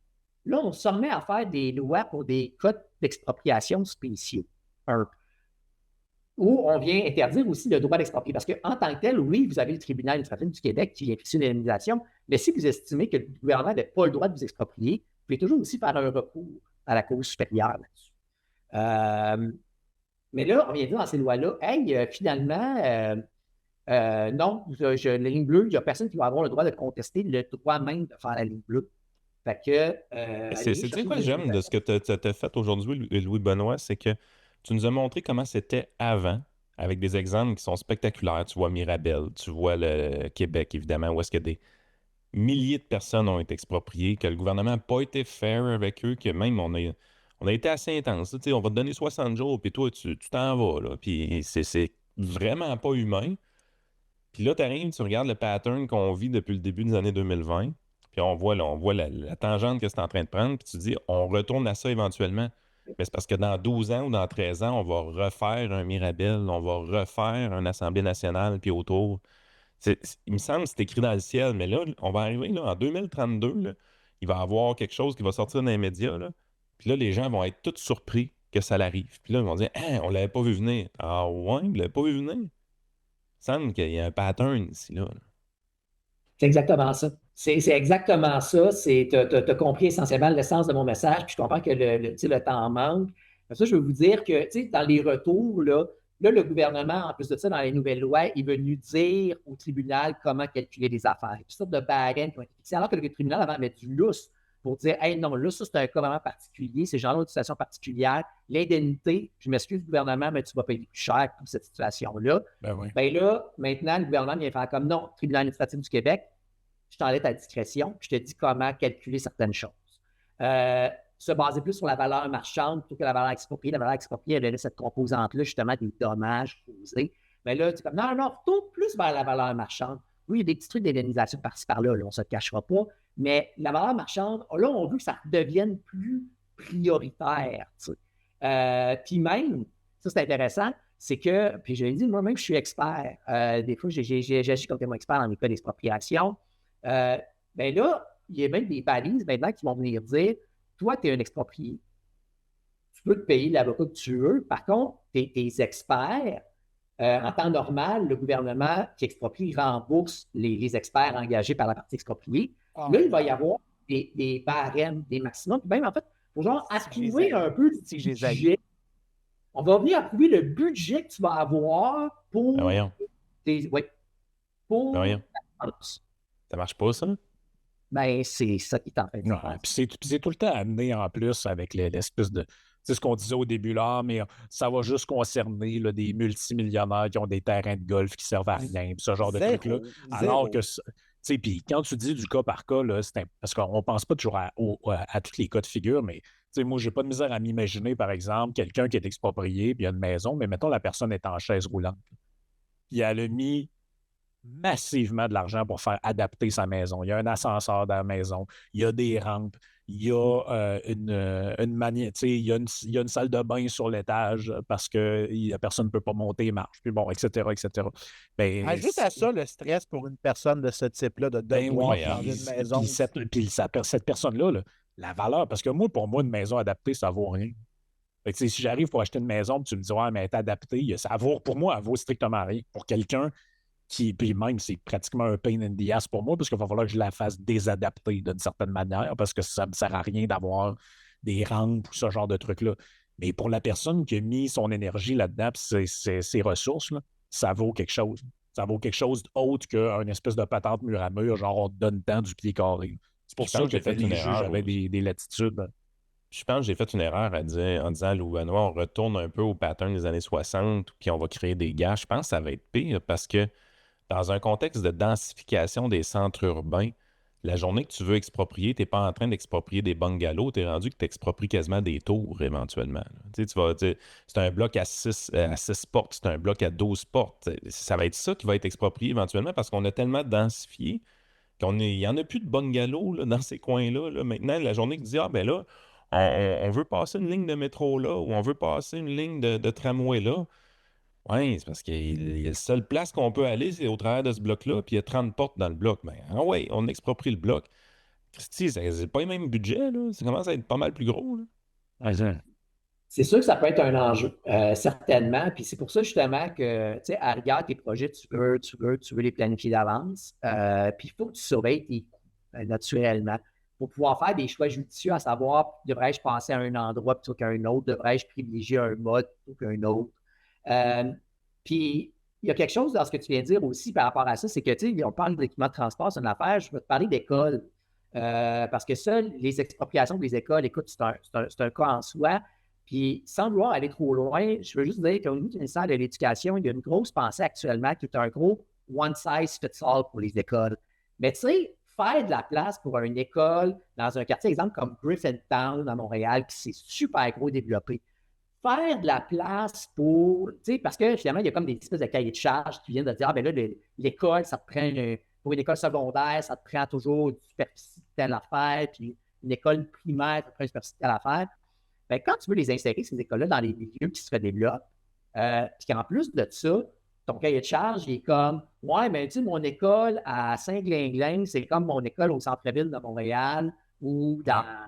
Là, on se remet à faire des lois pour des codes d'expropriation spéciaux. Où on vient interdire aussi le droit d'exproprier. Parce qu'en tant que tel, oui, vous avez le tribunal administratif du Québec qui vient fixer l'indemnisation, mais si vous estimez que le gouvernement n'avait pas le droit de vous exproprier, vous pouvez toujours aussi faire un recours à la Cour supérieure là-dessus. Mais là, on vient dire dans ces lois-là, finalement, Non, la ligne bleue, il n'y a personne qui va avoir le droit de contester le droit même de faire la ligne bleue. Fait que, C'est allez chercher quoi vos j'aime de ce que tu as fait aujourd'hui, Louis-Benoît, c'est que tu nous as montré comment c'était avant, avec des exemples qui sont spectaculaires. Tu vois Mirabel, tu vois le Québec, évidemment, où est-ce que des milliers de personnes ont été expropriées, que le gouvernement n'a pas été fair avec eux, que même on a été assez intense. Tu sais, on va te donner 60 jours, puis toi, tu t'en vas, là. Puis c'est vraiment pas humain. Puis là, tu arrives, tu regardes le pattern qu'on vit depuis le début des années 2020, puis on voit la tangente que c'est en train de prendre, puis tu te dis, on retourne à ça éventuellement. Mais c'est parce que dans 12 ans ou dans 13 ans, on va refaire un Mirabel, on va refaire une Assemblée nationale, puis autour. Il me semble que c'est écrit dans le ciel, mais là, on va arriver là, en 2032, là, il va y avoir quelque chose qui va sortir dans les médias, là, puis là, les gens vont être tous surpris que ça l'arrive. Puis là, ils vont dire, hein, on l'avait pas vu venir. Ah ouais, vous l'avez pas vu venir? Il semble qu'il y a un pattern ici, là. C'est exactement ça. C'est exactement ça. Tu as compris essentiellement l'essence de mon message, puis je comprends que le temps manque. Mais ça, je veux vous dire que dans les retours, là, le gouvernement, en plus de ça, dans les nouvelles lois, est venu dire au tribunal comment calculer les affaires. Une sorte de barème qui ont été fixés, alors que le tribunal avant avait du lousse pour dire hey, non, là, ça, c'est un cas vraiment particulier, c'est genre une situation particulière. L'indemnité, je m'excuse, gouvernement, mais tu vas payer plus cher pour cette situation-là. Ben oui. Ben là, maintenant, le gouvernement vient faire comme non, tribunal administratif du Québec, je t'en laisse à discrétion, je te dis comment calculer certaines choses. Se baser plus sur la valeur marchande plutôt que la valeur expropriée. La valeur expropriée, elle a cette composante-là, justement, des dommages causés. Mais là, tu es comme, non, retourne plus vers la valeur marchande. Oui, il y a des petits trucs d'indemnisation par-ci par-là, là, on ne se le cachera pas. Mais la valeur marchande, là, on veut que ça devienne plus prioritaire. Puis même, ça c'est intéressant, c'est que, puis je l'ai dit, moi-même, je suis expert. Des fois, j'agis comme témoin expert dans mes cas d'expropriation. Ben là, il y a même des balises maintenant qui vont venir dire toi, tu es un exproprié. Tu peux te payer l'avocat que tu veux. Par contre, tes experts, en temps normal, le gouvernement qui exproprie rembourse les experts engagés par la partie expropriée. Là, il va y avoir des barèmes, des maximums. Puis même, en fait, il faut genre approuver un peu le budget. On va venir approuver le budget que tu vas avoir pour Ben voyons. pour Ben voyons. ta dépense. Ça marche pas, ça? Ben, c'est ça qui est en fait. Puis c'est tout le temps amené en plus avec l'espèce de. C'est ce qu'on disait au début là, mais ça va juste concerner là, des multimillionnaires qui ont des terrains de golf qui servent à rien, ce genre de trucs-là. Alors que, tu sais, puis quand tu dis du cas par cas, là, parce qu'on ne pense pas toujours à tous les cas de figure, mais moi, j'ai pas de misère à m'imaginer, par exemple, quelqu'un qui est exproprié, puis il y a une maison, mais mettons la personne est en chaise roulante. Puis elle a mis massivement de l'argent pour faire adapter sa maison. Il y a un ascenseur dans la maison, il y a des rampes, il y a une manière, il y a une salle de bain sur l'étage parce que la personne ne peut pas monter les marches, puis bon, etc., etc. Ben, ajoute à ça le stress pour une personne de ce type-là de devoir dans une maison. Puis cette personne-là, là, la valeur, parce que moi, pour moi, une maison adaptée, ça vaut rien. Fait que, si j'arrive pour acheter une maison, tu me dis, ouais, mais elle est adaptée, pour moi, elle vaut strictement rien. Pour quelqu'un puis même, c'est pratiquement un pain in the ass pour moi, parce qu'il va falloir que je la fasse désadapter d'une certaine manière, parce que ça ne me sert à rien d'avoir des rampes ou ce genre de trucs-là. Mais pour la personne qui a mis son énergie là-dedans, ses ressources, là, ça vaut quelque chose. Ça vaut quelque chose autre qu'une espèce de patente mur à mur, genre on te donne tant du pied carré. C'est pour ça que j'ai fait les juges, j'avais des latitudes. Je pense que j'ai fait une erreur en disant à Louis-Benoît, on retourne un peu au pattern des années 60, puis on va créer des gaps. Je pense que ça va être pire parce que dans un contexte de densification des centres urbains, la journée que tu veux exproprier, tu n'es pas en train d'exproprier des bungalows, tu es rendu que tu expropries quasiment des tours éventuellement. C'est un bloc à 6 portes, c'est un bloc à 12 portes. Ça va être ça qui va être exproprié éventuellement parce qu'on a tellement densifié qu'il n'y en a plus de bungalows là, dans ces coins-là. Là. Maintenant, la journée que tu dis, ah ben là, on veut passer une ligne de métro là ou on veut passer une ligne de tramway là. Oui, c'est parce que la seule place qu'on peut aller, c'est au travers de ce bloc-là, puis il y a 30 portes dans le bloc. Mais ouais, on exproprie le bloc. Christy, c'est pas le même budget, là. Ça commence à être pas mal plus gros, là. C'est sûr que ça peut être un enjeu, certainement. Puis c'est pour ça, justement, que, tu sais, à rigueur, tes projets, tu veux les planifier d'avance. Puis il faut que tu surveilles tes coûts, naturellement, pour pouvoir faire des choix judicieux, à savoir, devrais-je passer à un endroit plutôt qu'à un autre? Devrais-je privilégier un mode plutôt qu'un autre? Puis il y a quelque chose dans ce que tu viens de dire aussi par rapport à ça, c'est que, tu sais, on parle d'équipement de transport, c'est une affaire, je veux te parler d'école. Parce que ça, les expropriations des écoles, écoute, c'est un cas en soi. Puis, sans vouloir aller trop loin, je veux juste dire qu'au niveau du ministère de l'Éducation, il y a une grosse pensée actuellement qui est un gros one size fits all pour les écoles. Mais tu sais, faire de la place pour une école dans un quartier, exemple, comme Griffintown à Montréal, qui c'est super gros développé, faire de la place pour, tu sais, parce que finalement, il y a comme des espèces de cahiers de charges qui viennent de dire, ah ben là, l'école, ça te prend, pour une école secondaire, ça te prend toujours une superficie de telle affaire, puis une école primaire, ça te prend une superficie de telle affaire. Ben, quand tu veux les insérer, ces écoles-là, dans les milieux qui se développent, puis qu'en plus de ça, ton cahier de charge, il est comme, ouais, mais tu sais, mon école à Saint-Glinglin, c'est comme mon école au centre-ville de Montréal ou à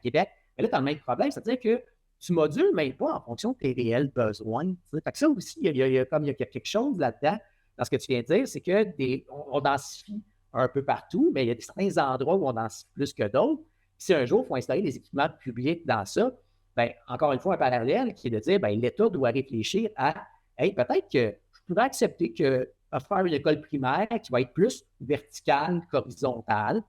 Québec. Mais là, tu as le même problème, c'est-à-dire que tu modules même pas en fonction de tes réels besoins. Fait que ça aussi, il y a quelque chose là-dedans dans ce que tu viens de dire, c'est que on densifie un peu partout, mais il y a certains endroits où on densifie plus que d'autres. Si un jour, il faut installer des équipements publics dans ça, bien, encore une fois, un parallèle qui est de dire, bien, l'État doit réfléchir à, hey, peut-être que je pourrais accepter que faire une école primaire qui va être plus verticale qu'horizontale.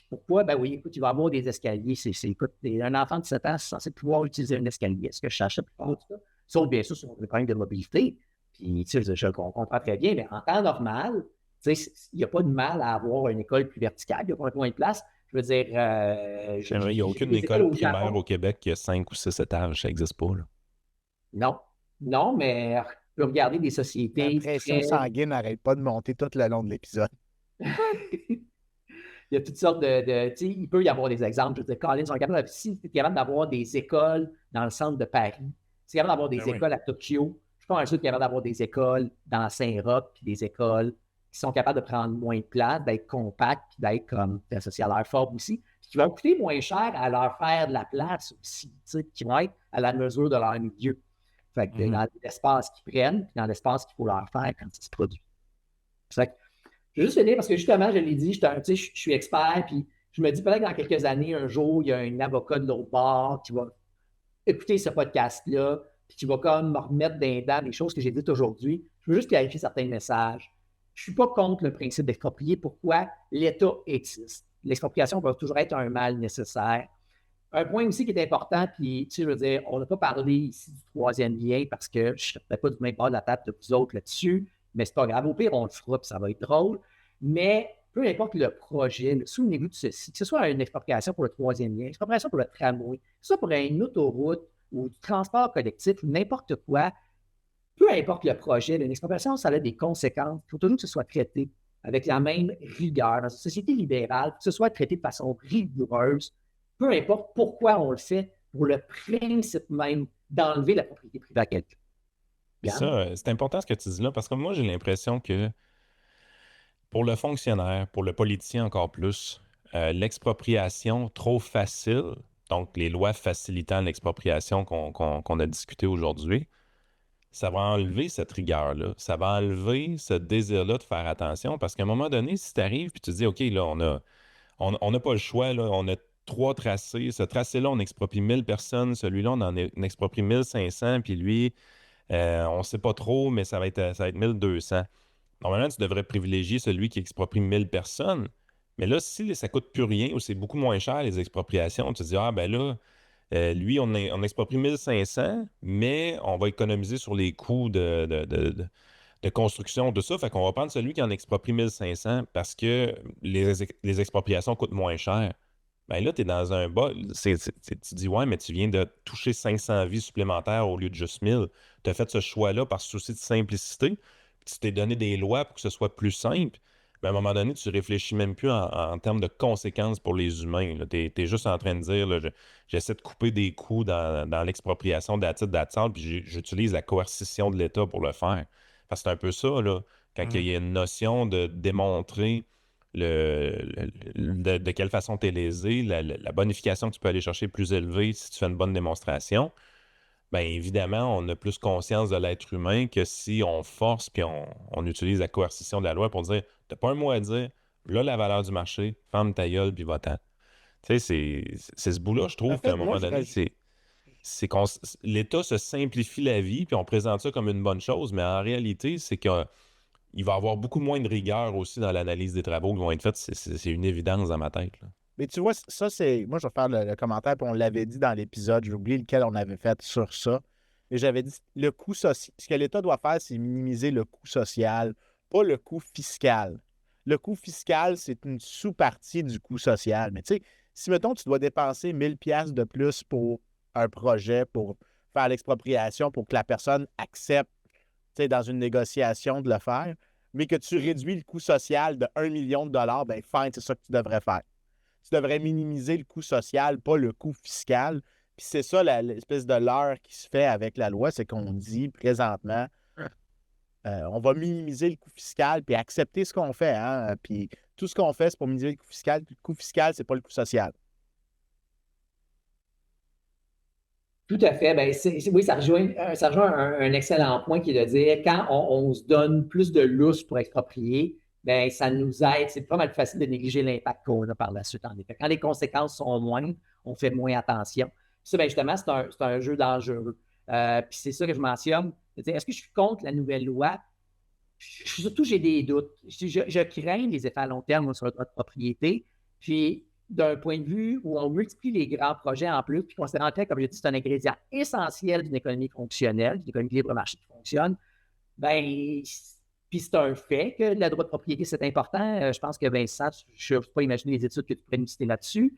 Pourquoi? Ben oui, écoute, il va y avoir des escaliers. Écoute, un enfant de 7 ans, c'est censé pouvoir utiliser un escalier. Est-ce que je cherche tout ça? Sauf bien sûr sur le problème de mobilité. Puis, tu sais, je comprends très bien, mais en temps normal, tu sais, il n'y a pas de mal à avoir une école plus verticale, il n'y a pas moins de place. Je veux dire, il n'y a aucune école primaire au Québec qui a 5 ou 6 étages, ça n'existe pas, là. Non, non, mais tu peux regarder des sociétés. La pression sanguine n'arrête pas de monter tout le long de l'épisode. Il y a toutes sortes de tu sais, il peut y avoir des exemples. Je veux dire, Colin, si tu es capable d'avoir des écoles dans le centre de Paris, si tu es capable d'avoir des écoles à Tokyo, je suis pas un sûr que tu es capable d'avoir des écoles dans Saint-Roch, puis des écoles qui sont capables de prendre moins de place, d'être compactes, puis d'être comme associées à leur forme aussi, puis qui vont coûter moins cher à leur faire de la place aussi, tu sais, qui vont être à la mesure de leur milieu. Fait que dans l'espace qu'ils prennent, puis dans l'espace qu'il faut leur faire quand ça se produit. Fait que, je vais juste finir parce que justement, je l'ai dit, je suis expert, puis je me dis peut-être que dans quelques années, un jour, il y a un avocat de l'autre bord qui va écouter ce podcast-là, puis qui va comme me remettre dans les choses que j'ai dites aujourd'hui. Je veux juste clarifier certains messages. Je ne suis pas contre le principe d'exproprier. Pourquoi? L'État existe. L'expropriation va toujours être un mal nécessaire. Un point aussi qui est important, puis tu sais, je veux dire, on n'a pas parlé ici du troisième lien parce que je ne serais pas du même bord de la table de vous autres là-dessus, mais c'est pas grave. Au pire, on le fera, puis ça va être drôle. Mais peu importe le projet, souvenez-vous de ceci, que ce soit une expropriation pour le troisième lien, une expropriation pour le tramway, que ce soit pour une autoroute ou du transport collectif ou n'importe quoi, peu importe le projet, une expropriation, ça a des conséquences. Il faut toujours que ce soit traité avec la même rigueur. Dans une société libérale, que ce soit traité de façon rigoureuse, peu importe pourquoi on le fait, pour le principe même d'enlever la propriété privée à quelqu'un. Ça, c'est important ce que tu dis là, parce que moi, j'ai l'impression que pour le fonctionnaire, pour le politicien encore plus, l'expropriation trop facile, donc les lois facilitant l'expropriation qu'on a discuté aujourd'hui, ça va enlever cette rigueur-là. Ça va enlever ce désir-là de faire attention, parce qu'à un moment donné, si tu arrives et tu te dis, OK, là, on n'a pas le choix, là, on a 3 tracés. Ce tracé-là, on exproprie 1000 personnes. Celui-là, on exproprie 1500. Puis lui, on ne sait pas trop, mais ça va être 1200. Normalement, tu devrais privilégier celui qui exproprie 1000 personnes. Mais là, si ça ne coûte plus rien ou c'est beaucoup moins cher, les expropriations, tu te dis, ah ben là, lui, on exproprie 1500, mais on va économiser sur les coûts de construction, de ça. Fait qu'on va prendre celui qui en exproprie 1500 parce que les expropriations coûtent moins cher. Ben là, tu es dans un bas. Tu dis, ouais, mais tu viens de toucher 500 vies supplémentaires au lieu de juste 1000. Tu as fait ce choix-là par souci de simplicité. Tu t'es donné des lois pour que ce soit plus simple. Mais à un moment donné, tu réfléchis même plus en termes de conséquences pour les humains. Tu es juste en train de dire, là, j'essaie de couper des coûts dans l'expropriation d'attitude d'attente, puis j'utilise la coercition de l'État pour le faire. Parce que c'est un peu ça, là, quand il y a une notion de démontrer de quelle façon tu es lésé, la bonification que tu peux aller chercher plus élevée si tu fais une bonne démonstration. Bien évidemment, on a plus conscience de l'être humain que si on force puis on utilise la coercition de la loi pour dire t'as pas un mot à dire, là la valeur du marché, ferme ta gueule puis va-t'en. Tu sais, c'est ce bout-là, je trouve En qu'à fait, un moi, moment je donné, raj- l'État se simplifie la vie, puis on présente ça comme une bonne chose, mais en réalité, c'est qu'il va y avoir beaucoup moins de rigueur aussi dans l'analyse des travaux qui vont être faits. C'est une évidence dans ma tête, là. Mais tu vois, ça, c'est. Moi, je vais faire le commentaire, puis on l'avait dit dans l'épisode, j'ai oublié lequel on avait fait sur ça. Mais j'avais dit le coût social. Ce que l'État doit faire, c'est minimiser le coût social, pas le coût fiscal. Le coût fiscal, c'est une sous-partie du coût social. Mais tu sais, si mettons, tu dois dépenser 1000$ de plus pour un projet, pour faire l'expropriation, pour que la personne accepte, tu sais, dans une négociation de le faire, mais que tu réduis le coût social de 1 million de dollars, ben fine, c'est ça que tu devrais faire. Tu devrais minimiser le coût social, pas le coût fiscal. Puis c'est ça l'espèce de leurre qui se fait avec la loi, c'est qu'on dit présentement, on va minimiser le coût fiscal puis accepter ce qu'on fait. Hein? Puis tout ce qu'on fait, c'est pour minimiser le coût fiscal. Puis le coût fiscal, c'est pas le coût social. Tout à fait. Ben, oui, ça rejoint un excellent point qui est de dire quand on se donne plus de lousse pour exproprier, ben, ça nous aide. C'est pas mal plus facile de négliger l'impact qu'on a par la suite, en effet. Quand les conséquences sont moindres, on fait moins attention. Puis ça, ben, justement, c'est un jeu dangereux. Puis c'est ça que je mentionne. Est-ce que je suis contre la nouvelle loi? Surtout, j'ai des doutes. Je crains les effets à long terme sur le droit de propriété. Puis, d'un point de vue où on multiplie les grands projets en plus, puis considérant que, comme je dis, c'est un ingrédient essentiel d'une économie fonctionnelle, d'une économie libre marché qui fonctionne, ben, puis c'est un fait que le droit de propriété, c'est important. Je pense que Vincent, je ne peux pas imaginer les études que tu pourrais nous citer là-dessus.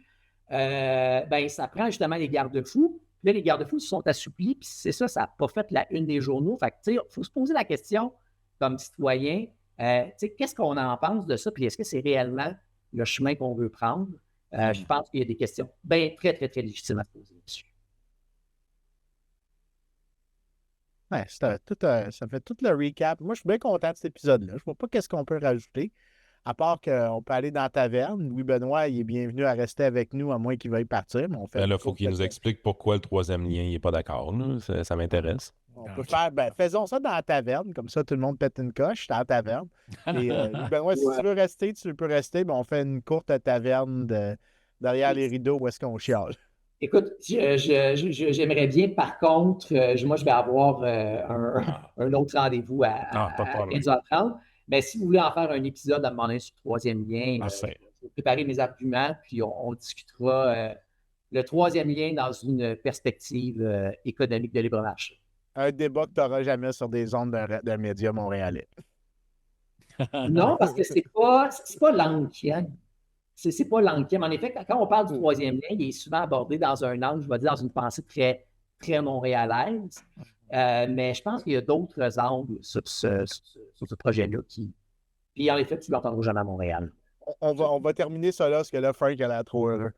Ben, ça prend justement les garde-fous. Puis là, les garde-fous se sont assouplis, puis c'est ça, ça n'a pas fait la une des journaux. Fait que, tu sais, il faut se poser la question, comme citoyen, qu'est-ce qu'on en pense de ça? Puis est-ce que c'est réellement le chemin qu'on veut prendre? Je pense qu'il y a des questions bien très, très, très légitimes à se poser là-dessus. Ouais, ça fait tout le recap. Moi, je suis bien content de cet épisode-là. Je ne vois pas qu'est-ce qu'on peut rajouter, à part qu'on peut aller dans la taverne. Louis-Benoît, il est bienvenu à rester avec nous, à moins qu'il veuille partir. Mais on fait Là, il faut qu'il nous explique pourquoi le troisième lien n'est pas d'accord. Ça m'intéresse. On peut faire, faisons ça dans la taverne, comme ça tout le monde pète une coche dans la taverne. Et Benoît, si tu veux rester, tu peux rester, mais on fait une courte taverne derrière les rideaux où est-ce qu'on chiale. Écoute, j'aimerais bien, par contre, moi je vais avoir un autre rendez-vous à 15h30. Mais si vous voulez en faire un épisode à un moment donné sur le troisième lien, je vais préparer mes arguments, puis on discutera le troisième lien dans une perspective économique de libre marché. Un débat que tu n'auras jamais sur des ondes d'un média montréalais. Non, parce que c'est pas l'angle. C'est pas l'angle. En effet, quand on parle du troisième lien, il est souvent abordé dans un angle, je vais dire, dans une pensée très, très montréalaise. Mais je pense qu'il y a d'autres angles sur ce projet-là Puis en effet, tu ne l'entendras jamais à Montréal. On va terminer ça là, parce que là, Frank a l'air trop heureux.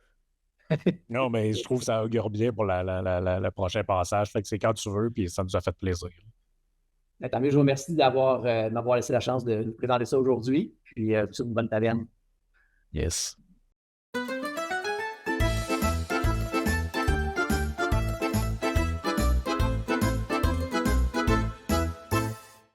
Non, mais je trouve que ça augure bien pour le prochain passage. Fait que c'est quand tu veux, puis ça nous a fait plaisir. Tant mieux, je vous remercie d'avoir m'avoir laissé la chance de nous présenter ça aujourd'hui. Puis, je vous souhaite une bonne taverne. Yes.